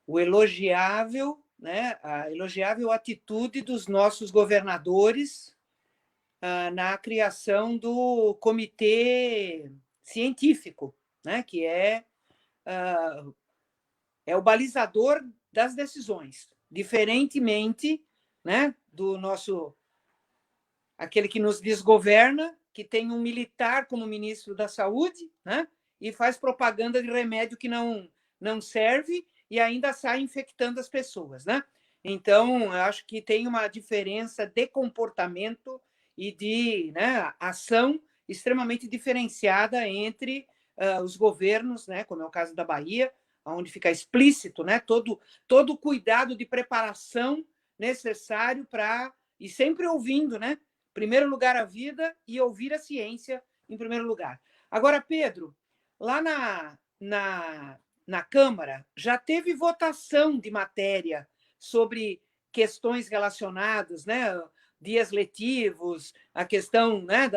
[SPEAKER 1] o elogiável, né, a elogiável atitude dos nossos governadores na criação do comitê científico, né, que é o balizador das decisões, diferentemente, né, do nosso aquele que nos desgoverna, que tem um militar como ministro da Saúde, né, e faz propaganda de remédio que não serve e ainda sai infectando as pessoas, né? Então, eu acho que tem uma diferença de comportamento e de, né, ação extremamente diferenciada entre os governos, né, como é o caso da Bahia, onde fica explícito, né, todo o cuidado de preparação necessário para, e sempre ouvindo, né, em primeiro lugar a vida e ouvir a ciência em primeiro lugar. Agora, Pedro, lá na Câmara já teve votação de matéria sobre questões relacionadas, né, dias letivos, a questão, né,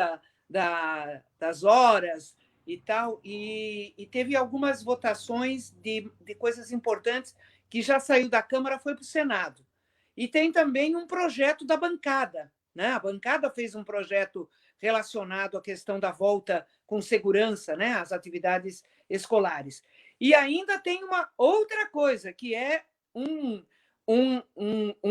[SPEAKER 1] das horas e tal, e teve algumas votações de coisas importantes que já saiu da Câmara, foi para o Senado. E tem também um projeto da bancada, né? A bancada fez um projeto relacionado à questão da volta com segurança, né, às atividades escolares. E ainda tem uma outra coisa, que é um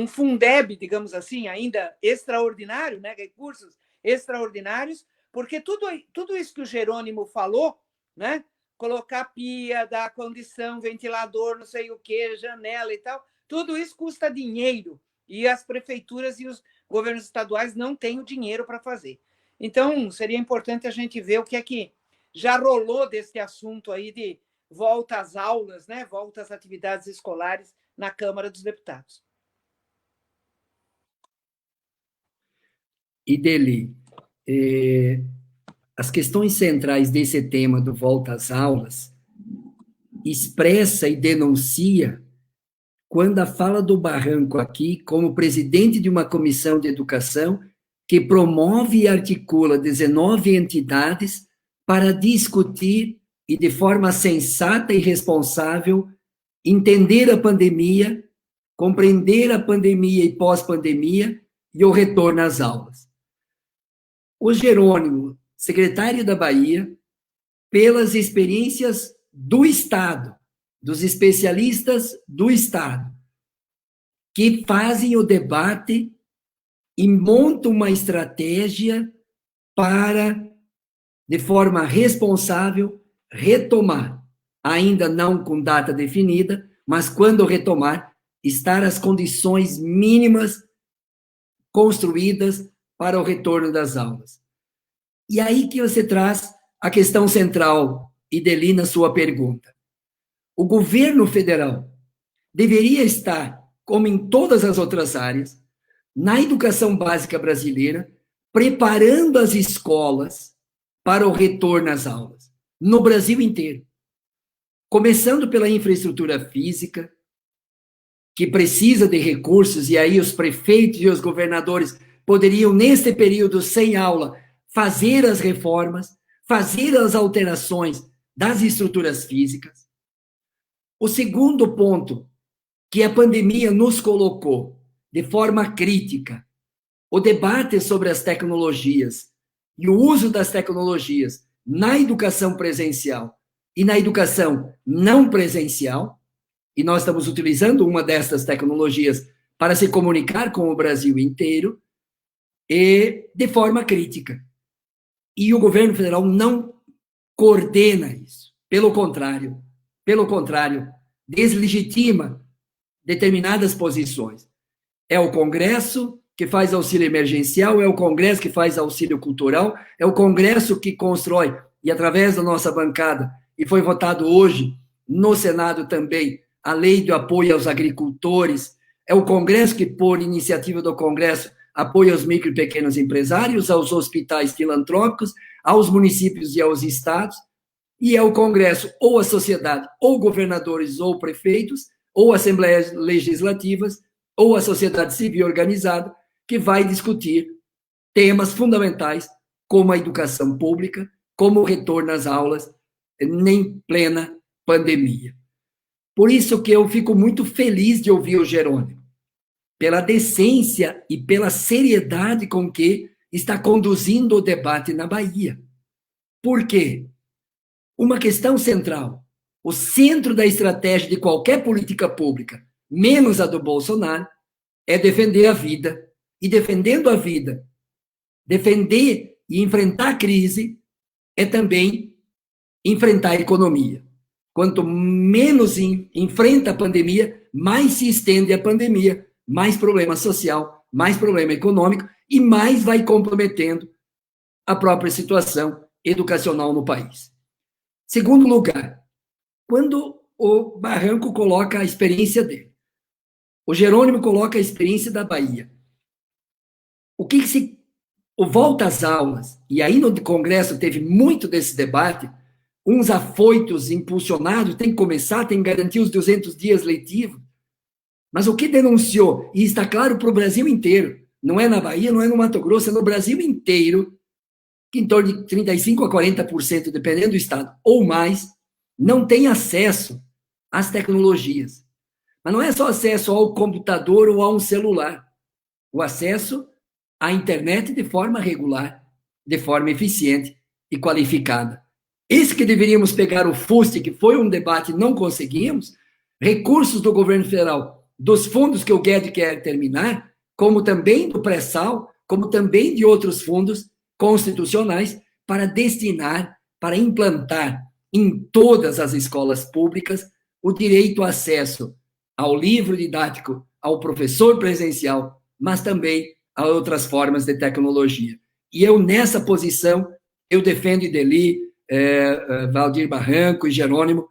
[SPEAKER 1] Fundeb, digamos assim, ainda extraordinário, né, recursos extraordinários, porque tudo isso que o Jerônimo falou, né, colocar pia, dar condição, ventilador, não sei o quê, janela e tal, tudo isso custa dinheiro, e as prefeituras e os governos estaduais não têm o dinheiro para fazer. Então, seria importante a gente ver o que é que já rolou desse assunto aí de volta às aulas, né, volta às atividades escolares na Câmara dos Deputados.
[SPEAKER 2] Ideli, as questões centrais desse tema do volta às aulas expressa e denuncia quando a fala do Barranco aqui, como presidente de uma comissão de educação que promove e articula 19 entidades para discutir e, de forma sensata e responsável, entender a pandemia, compreender a pandemia e pós-pandemia e o retorno às aulas. O Jerônimo, secretário da Bahia, pelas experiências do Estado, dos especialistas do Estado, que fazem o debate e montam uma estratégia para, de forma responsável, retomar, ainda não com data definida, mas quando retomar, estar as condições mínimas construídas para o retorno das aulas. E aí que você traz a questão central, Ideli, na sua pergunta. O governo federal deveria estar, como em todas as outras áreas, na educação básica brasileira, preparando as escolas para o retorno às aulas, no Brasil inteiro. Começando pela infraestrutura física, que precisa de recursos, e aí os prefeitos e os governadores poderiam, neste período sem aula, fazer as reformas, fazer as alterações das estruturas físicas. O segundo ponto que a pandemia nos colocou de forma crítica, o debate sobre as tecnologias e o uso das tecnologias na educação presencial e na educação não presencial, e nós estamos utilizando uma dessas tecnologias para se comunicar com o Brasil inteiro. de forma crítica. E o governo federal não coordena isso. Pelo contrário, deslegitima determinadas posições. É o Congresso que faz auxílio emergencial, é o Congresso que faz auxílio cultural, é o Congresso que constrói, e através da nossa bancada, e foi votado hoje no Senado também, a lei de apoio aos agricultores, é o Congresso que, por iniciativa do Congresso, apoia aos micro e pequenos empresários, aos hospitais filantrópicos, aos municípios e aos estados, e é o Congresso, ou a sociedade, ou governadores ou prefeitos, ou assembleias legislativas, ou a sociedade civil organizada, que vai discutir temas fundamentais, como a educação pública, como o retorno às aulas, em plena pandemia. Por isso que eu fico muito feliz de ouvir o Jerônimo, pela decência e pela seriedade com que está conduzindo o debate na Bahia. Por quê? Uma questão central, o centro da estratégia de qualquer política pública, menos a do Bolsonaro, é defender a vida. E defendendo a vida, defender e enfrentar a crise é também enfrentar a economia. Quanto menos enfrenta a pandemia, mais se estende a pandemia, mais problema social, mais problema econômico e mais vai comprometendo a própria situação educacional no país. Segundo lugar, quando o Barranco coloca a experiência dele, o Jerônimo coloca a experiência da Bahia. O volta às aulas, e aí no Congresso teve muito desse debate, uns afoitos, impulsionados, tem que começar, tem que garantir os 200 dias letivos, mas o que denunciou, e está claro para o Brasil inteiro, não é na Bahia, não é no Mato Grosso, é no Brasil inteiro, que em torno de 35% a 40%, dependendo do estado, ou mais, não tem acesso às tecnologias. Mas não é só acesso ao computador ou a um celular, o acesso à internet de forma regular, de forma eficiente e qualificada. Esse que deveríamos pegar o FUST, que foi um debate, não conseguimos, recursos do governo federal, dos fundos que o Guedes quer terminar, como também do pré-sal, como também de outros fundos constitucionais, para destinar, para implantar em todas as escolas públicas o direito ao acesso ao livro didático, ao professor presencial, mas também a outras formas de tecnologia. E eu, nessa posição, eu defendo Ideli, Valdir Barranco e Jerônimo.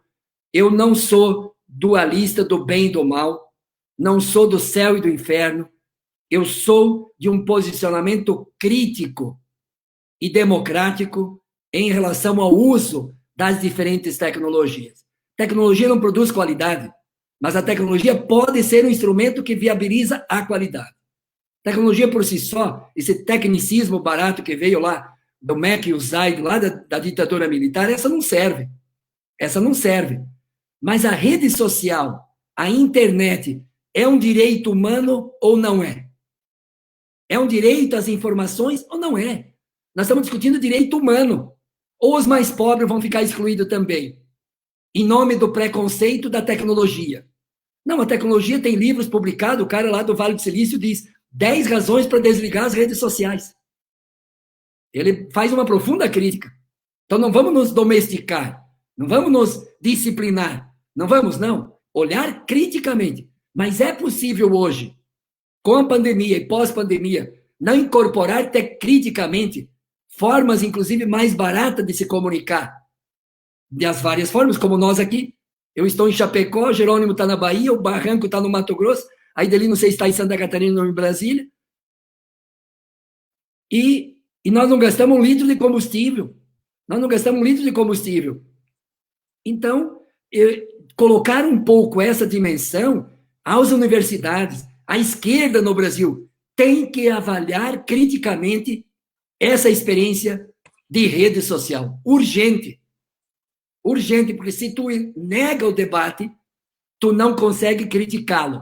[SPEAKER 2] Eu não sou dualista do bem e do mal, não sou do céu e do inferno, eu sou de um posicionamento crítico e democrático em relação ao uso das diferentes tecnologias. Tecnologia não produz qualidade, mas a tecnologia pode ser um instrumento que viabiliza a qualidade. Tecnologia por si só, esse tecnicismo barato que veio lá do MEC e o Zaid, lá da ditadura militar, essa não serve. Essa não serve. Mas a rede social, a internet, é um direito humano ou não é? É um direito às informações ou não é? Nós estamos discutindo direito humano. Ou os mais pobres vão ficar excluídos também, em nome do preconceito da tecnologia. Não, a tecnologia tem livros publicados, o cara lá do Vale do Silício diz 10 razões para desligar as redes sociais. Ele faz uma profunda crítica. Então não vamos nos domesticar, não vamos nos disciplinar, não vamos, não. Olhar criticamente. Mas é possível hoje, com a pandemia e pós-pandemia, não incorporar criticamente formas, inclusive, mais baratas de se comunicar. Das várias formas, como nós aqui. Eu estou em Chapecó, o Jerônimo está na Bahia, o Barranco está no Mato Grosso, aí dali não sei se está em Santa Catarina ou em Brasília. E nós não gastamos 1 litro de combustível. Nós não gastamos 1 litro de combustível. Então, colocar um pouco essa dimensão às universidades, à esquerda no Brasil, tem que avaliar criticamente essa experiência de rede social. Urgente. Urgente, porque se tu nega o debate, tu não consegue criticá-lo.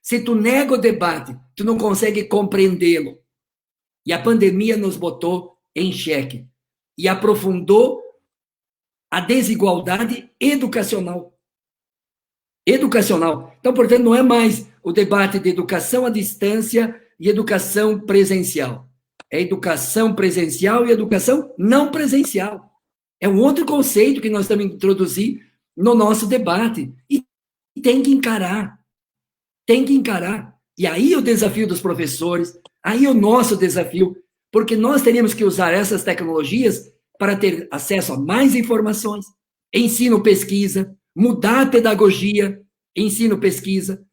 [SPEAKER 2] Se tu nega o debate, tu não consegue compreendê-lo. E a pandemia nos botou em xeque e aprofundou a desigualdade educacional. Educacional. Então, portanto, não é mais o debate de educação à distância e educação presencial. é educação presencial e educação não presencial. É um outro conceito que nós estamos a introduzir no nosso debate. E tem que encarar. Tem que encarar. E aí o desafio dos professores, aí o nosso desafio, porque nós teríamos que usar essas tecnologias para ter acesso a mais informações, ensino-pesquisa, mudar a pedagogia, ensino-pesquisa,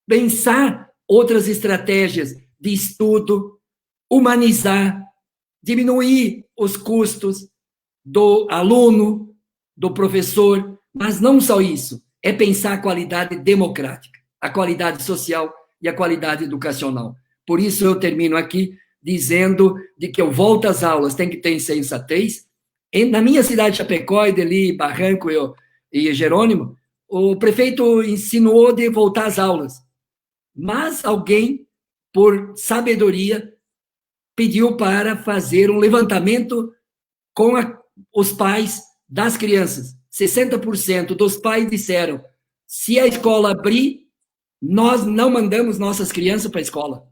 [SPEAKER 2] pensar outras estratégias de estudo, humanizar, diminuir os custos do aluno, do professor, mas não só isso, é pensar a qualidade democrática, a qualidade social e a qualidade educacional. Por isso eu termino aqui dizendo de que eu volto às aulas, tem que ter sensatez. Na minha cidade, Chapecó, Ideli, Barranco e Jerônimo, o prefeito insinuou de voltar às aulas, mas alguém, por sabedoria, pediu para fazer um levantamento com os pais das crianças. 60% dos pais disseram, se a escola abrir, nós não mandamos nossas crianças para a escola.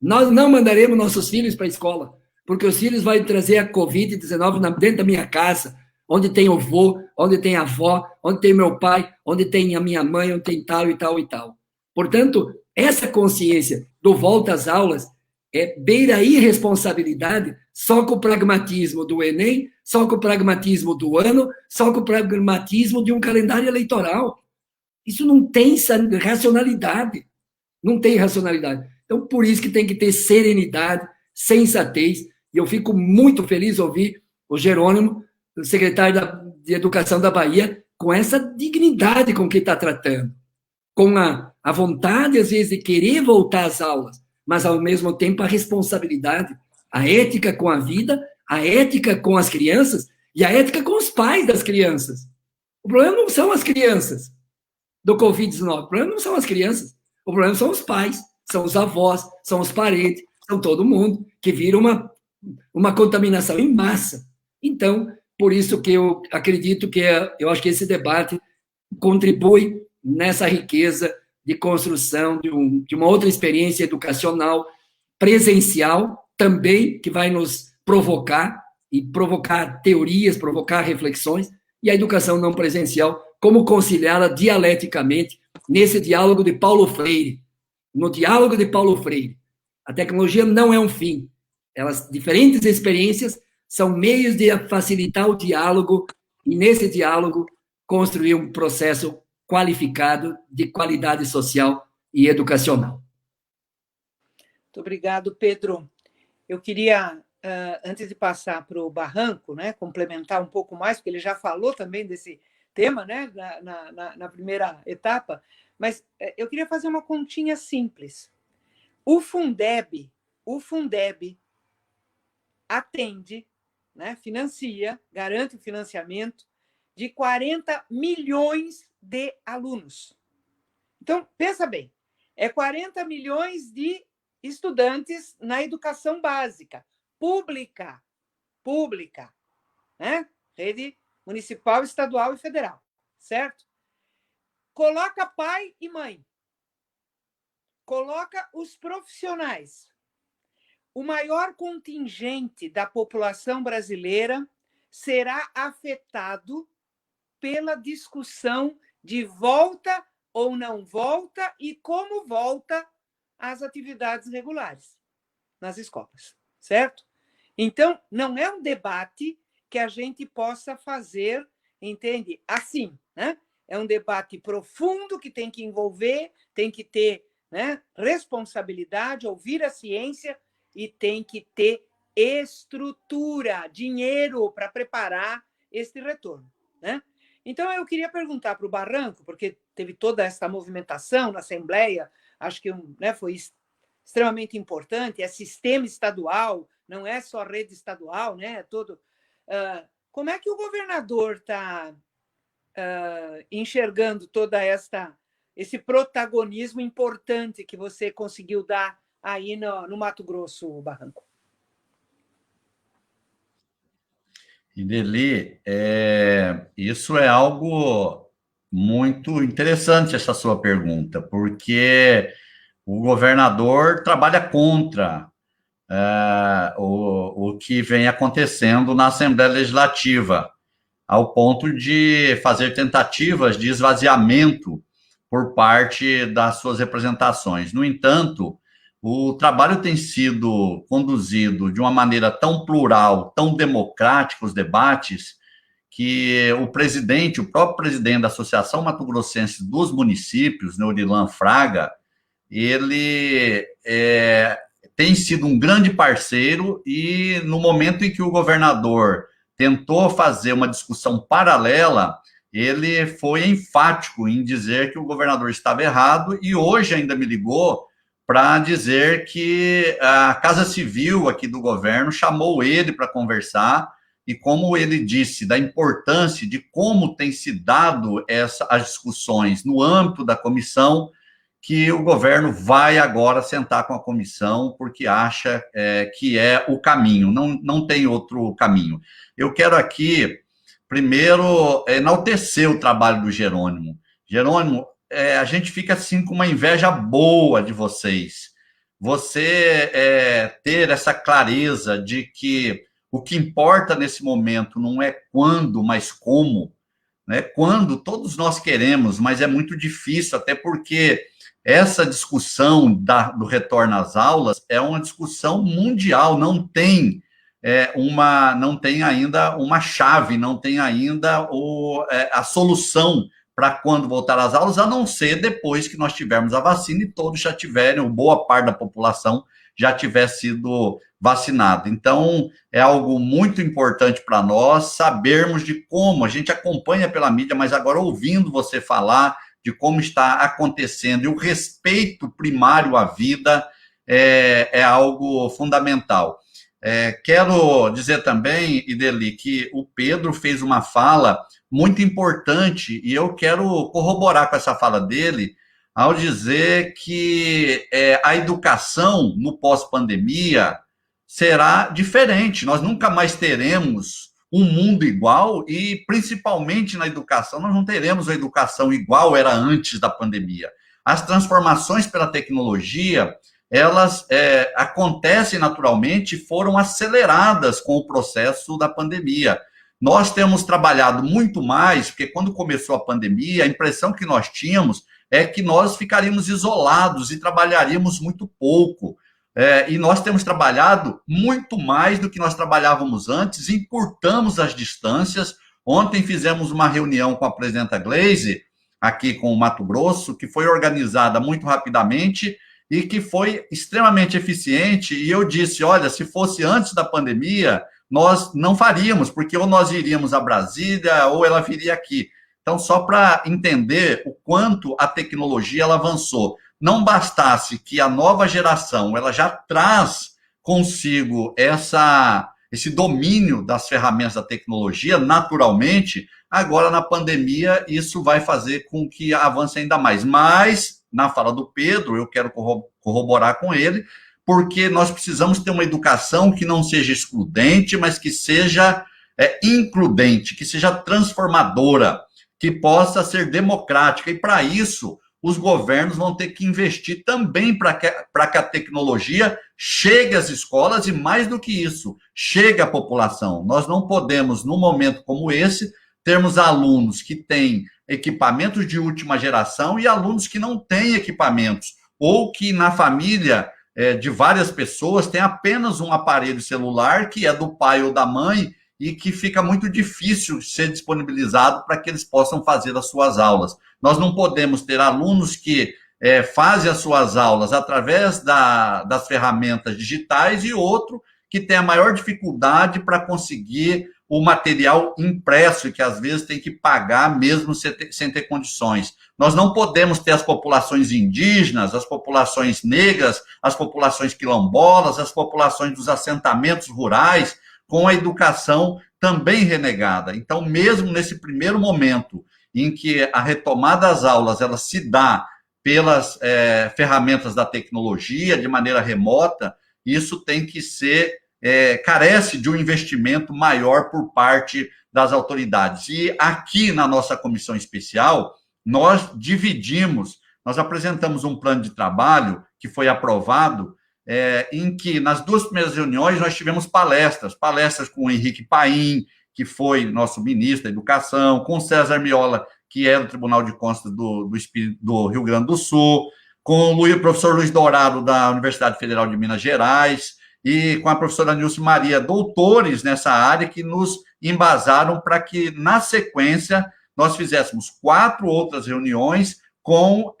[SPEAKER 2] Nós não mandaremos nossos filhos para a escola, porque os filhos vão trazer a Covid-19 dentro da minha casa, onde tem o avô, onde tem a avó, onde tem meu pai, onde tem a minha mãe, onde tem tal e tal e tal. Portanto, essa consciência do volta às aulas beira a irresponsabilidade só com o pragmatismo do Enem, só com o pragmatismo do ano, só com o pragmatismo de um calendário eleitoral. Isso não tem racionalidade. Não tem racionalidade. Então, por isso que tem que ter serenidade, sensatez, e eu fico muito feliz de ouvir o Jerônimo, o secretário de Educação da Bahia, com essa dignidade com que está tratando, com a vontade, às vezes, de querer voltar às aulas, mas, ao mesmo tempo, a responsabilidade, a ética com a vida, a ética com as crianças e a ética com os pais das crianças. O problema não são as crianças do Covid-19, o problema não são as crianças, o problema são os pais, são os avós, são os parentes, são todo mundo que vira uma contaminação em massa. Então, por isso que eu acredito que eu acho que esse debate contribui nessa riqueza de construção de uma outra experiência educacional presencial também, que vai nos provocar e provocar teorias, provocar reflexões, e a educação não presencial, como conciliá-la dialeticamente nesse diálogo de Paulo Freire. No diálogo de Paulo Freire, a tecnologia não é um fim. Diferentes experiências são meios de facilitar o diálogo e, nesse diálogo, construir um processo qualificado de qualidade social e educacional.
[SPEAKER 1] Muito obrigado, Pedro. Eu queria, antes de passar para o Barranco, complementar um pouco mais, porque ele já falou também desse tema, na primeira etapa, mas eu queria fazer uma continha simples. O Fundeb atende, financia, garante o financiamento de 40 milhões de alunos. Então, pensa bem, é 40 milhões de estudantes na educação básica, pública, rede municipal, estadual e federal, certo? Coloca pai e mãe, coloca os profissionais. O maior contingente da população brasileira será afetado pela discussão de volta ou não volta e como volta às atividades regulares nas escolas, certo? Então, não é um debate que a gente possa fazer, entende? Assim, É um debate profundo que tem que envolver, tem que ter responsabilidade, ouvir a ciência e tem que ter estrutura, dinheiro para preparar esse retorno. Então, eu queria perguntar para o Barranco, porque teve toda essa movimentação na Assembleia, acho que foi extremamente importante, é sistema estadual, não é só rede estadual, é todo. Como é que o governador está enxergando toda esse protagonismo importante que você conseguiu dar aí no Mato Grosso, Barranco?
[SPEAKER 4] Ideli, isso é algo muito interessante, essa sua pergunta, porque o governador trabalha contra o que vem acontecendo na Assembleia Legislativa, ao ponto de fazer tentativas de esvaziamento por parte das suas representações. No entanto, o trabalho tem sido conduzido de uma maneira tão plural, tão democrática, os debates, que o próprio presidente da Associação Mato Grossense dos Municípios, Neurilan Fraga, ele tem sido um grande parceiro, e no momento em que o governador tentou fazer uma discussão paralela, ele foi enfático em dizer que o governador estava errado, e hoje ainda me ligou para dizer que a Casa Civil aqui do governo chamou ele para conversar, e como ele disse, da importância de como tem se dado as discussões no âmbito da comissão, que o governo vai agora sentar com a comissão, porque acha que é o caminho, não tem outro caminho. Eu quero aqui, primeiro, enaltecer o trabalho do Jerônimo. Jerônimo, a gente fica assim com uma inveja boa de vocês. Você ter essa clareza de que o que importa nesse momento não é quando, mas como, né? Quando todos nós queremos, mas é muito difícil, até porque essa discussão do retorno às aulas é uma discussão mundial, não tem ainda uma chave, não tem ainda a solução para quando voltar às aulas, a não ser depois que nós tivermos a vacina e todos já tiverem, ou boa parte da população já tiver sido vacinada. Então, é algo muito importante para nós sabermos de como, a gente acompanha pela mídia, mas agora ouvindo você falar de como está acontecendo, e o respeito primário à vida é algo fundamental. Quero dizer também, Ideli, que o Pedro fez uma fala muito importante, e eu quero corroborar com essa fala dele, ao dizer que a educação no pós-pandemia será diferente. Nós nunca mais teremos um mundo igual, e principalmente na educação, nós não teremos a educação igual era antes da pandemia. As transformações pela tecnologia, elas acontecem naturalmente, foram aceleradas com o processo da pandemia. Nós temos trabalhado muito mais, porque quando começou a pandemia, a impressão que nós tínhamos é que nós ficaríamos isolados e trabalharíamos muito pouco. E nós temos trabalhado muito mais do que nós trabalhávamos antes, encurtamos as distâncias. Ontem fizemos uma reunião com a presidenta Gleisi, aqui com o Mato Grosso, que foi organizada muito rapidamente e que foi extremamente eficiente. E eu disse, olha, se fosse antes da pandemia, nós não faríamos, porque ou nós iríamos a Brasília ou ela viria aqui. Então, só para entender o quanto a tecnologia ela avançou. Não bastasse que a nova geração ela já traz consigo esse domínio das ferramentas da tecnologia naturalmente, agora na pandemia isso vai fazer com que avance ainda mais. Mas, na fala do Pedro, eu quero corroborar com ele, porque nós precisamos ter uma educação que não seja excludente, mas que seja includente, que seja transformadora, que possa ser democrática. E para isso, os governos vão ter que investir também para que a tecnologia chegue às escolas e, mais do que isso, chegue à população. Nós não podemos, num momento como esse, termos alunos que têm equipamentos de última geração e alunos que não têm equipamentos, ou que na família de várias pessoas tem apenas um aparelho celular que é do pai ou da mãe e que fica muito difícil ser disponibilizado para que eles possam fazer as suas aulas. Nós não podemos ter alunos que fazem as suas aulas através das ferramentas digitais e outro que tem a maior dificuldade para conseguir o material impresso e que às vezes tem que pagar mesmo sem ter condições. Nós não podemos ter as populações indígenas, as populações negras, as populações quilombolas, as populações dos assentamentos rurais, com a educação também renegada. Então, mesmo nesse primeiro momento em que a retomada das aulas ela se dá pelas ferramentas da tecnologia, de maneira remota, isso tem que ser, carece de um investimento maior por parte das autoridades. E aqui na nossa comissão especial, nós apresentamos um plano de trabalho que foi aprovado, em que, nas 2 primeiras reuniões, nós tivemos palestras com o Henrique Paim, que foi nosso ministro da Educação, com o César Miola, que é do Tribunal de Contas do Rio Grande do Sul, com o professor Luiz Dourado, da Universidade Federal de Minas Gerais, e com a professora Nilce Maria, doutores nessa área, que nos embasaram para que, na sequência, nós fizéssemos 4 outras reuniões com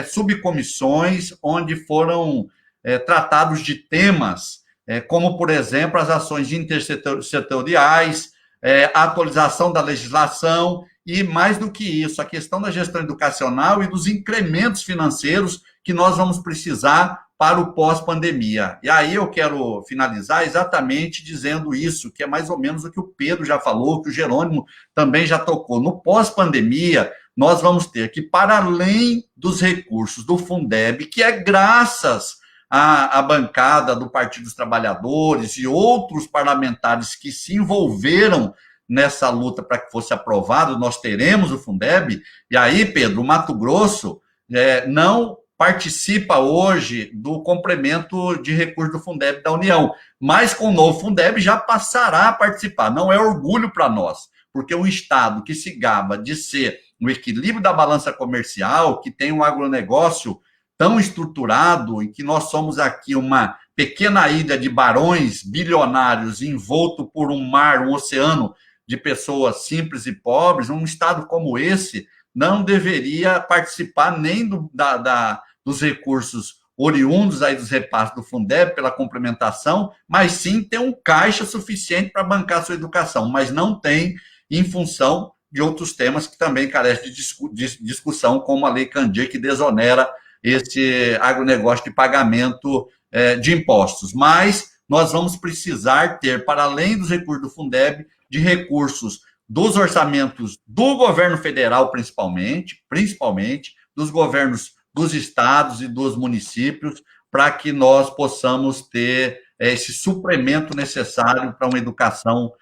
[SPEAKER 4] subcomissões, onde foram tratados de temas, como, por exemplo, as ações intersetoriais, a atualização da legislação e, mais do que isso, a questão da gestão educacional e dos incrementos financeiros que nós vamos precisar para o pós-pandemia. E aí eu quero finalizar exatamente dizendo isso, que é mais ou menos o que o Pedro já falou, que o Jerônimo também já tocou. No pós-pandemia, nós vamos ter que, para além dos recursos do Fundeb, que é graças à bancada do Partido dos Trabalhadores e outros parlamentares que se envolveram nessa luta para que fosse aprovado, nós teremos o Fundeb. E aí, Pedro, o Mato Grosso não participa hoje do complemento de recursos do Fundeb da União, mas com o novo Fundeb já passará a participar. Não é orgulho para nós, porque um Estado que se gaba de ser no equilíbrio da balança comercial, que tem um agronegócio tão estruturado, em que nós somos aqui uma pequena ilha de barões bilionários envolto por um mar, um oceano de pessoas simples e pobres, um Estado como esse não deveria participar nem dos recursos oriundos aí dos repasses do Fundeb pela complementação, mas sim ter um caixa suficiente para bancar a sua educação, mas não tem em função de outros temas que também carecem de discussão, como a Lei Candir, que desonera esse agronegócio de pagamento de impostos. Mas nós vamos precisar ter, para além dos recursos do Fundeb, de recursos dos orçamentos do governo federal, principalmente, dos governos dos estados e dos municípios, para que nós possamos ter esse suplemento necessário para uma educação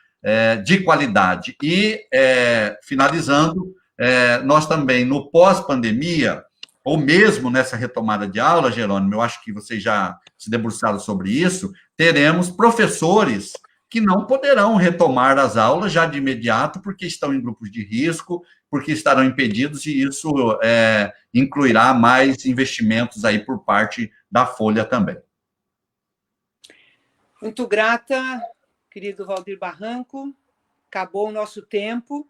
[SPEAKER 4] de qualidade. E, finalizando, nós também, no pós-pandemia, ou mesmo nessa retomada de aula, Jerônimo, eu acho que vocês já se debruçaram sobre isso, teremos professores que não poderão retomar as aulas já de imediato, porque estão em grupos de risco, porque estarão impedidos, e isso incluirá mais investimentos aí por parte da Folha também.
[SPEAKER 1] Muito grata, querido Valdir Barranco. Acabou o nosso tempo.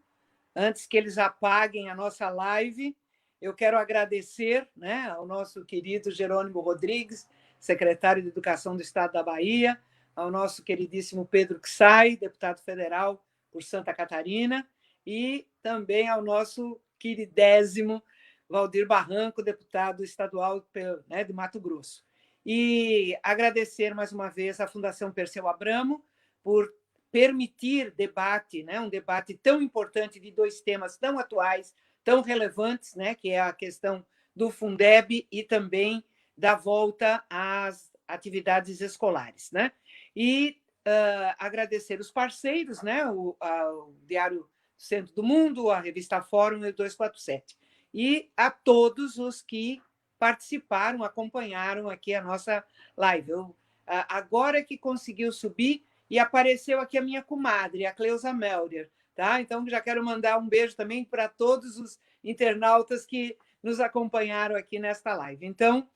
[SPEAKER 1] Antes que eles apaguem a nossa live, eu quero agradecer, né, ao nosso querido Jerônimo Rodrigues, secretário de Educação do Estado da Bahia, ao nosso queridíssimo Pedro Xay, deputado federal por Santa Catarina, e também ao nosso queridésimo Valdir Barranco, deputado estadual, né, de Mato Grosso. E agradecer mais uma vez à Fundação Perseu Abramo por permitir debate, né, um debate tão importante de 2 temas tão atuais, tão relevantes, né, que é a questão do Fundeb e também da volta às atividades escolares, né? E agradecer os parceiros, né, o Diário Centro do Mundo, a revista Fórum e o 247, e a todos os que participaram, acompanharam aqui a nossa live. Agora que conseguiu subir e apareceu aqui a minha comadre, a Cleusa Melder, tá? Então, já quero mandar um beijo também para todos os internautas que nos acompanharam aqui nesta live. Então,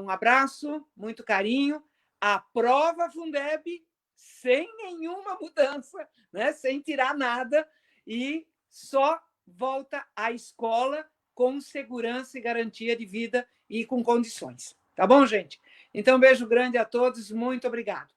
[SPEAKER 1] um abraço, muito carinho. Aprova a Fundeb sem nenhuma mudança, né? Sem tirar nada, e só volta à escola com segurança e garantia de vida e com condições. Tá bom, gente? Então, beijo grande a todos, muito obrigado.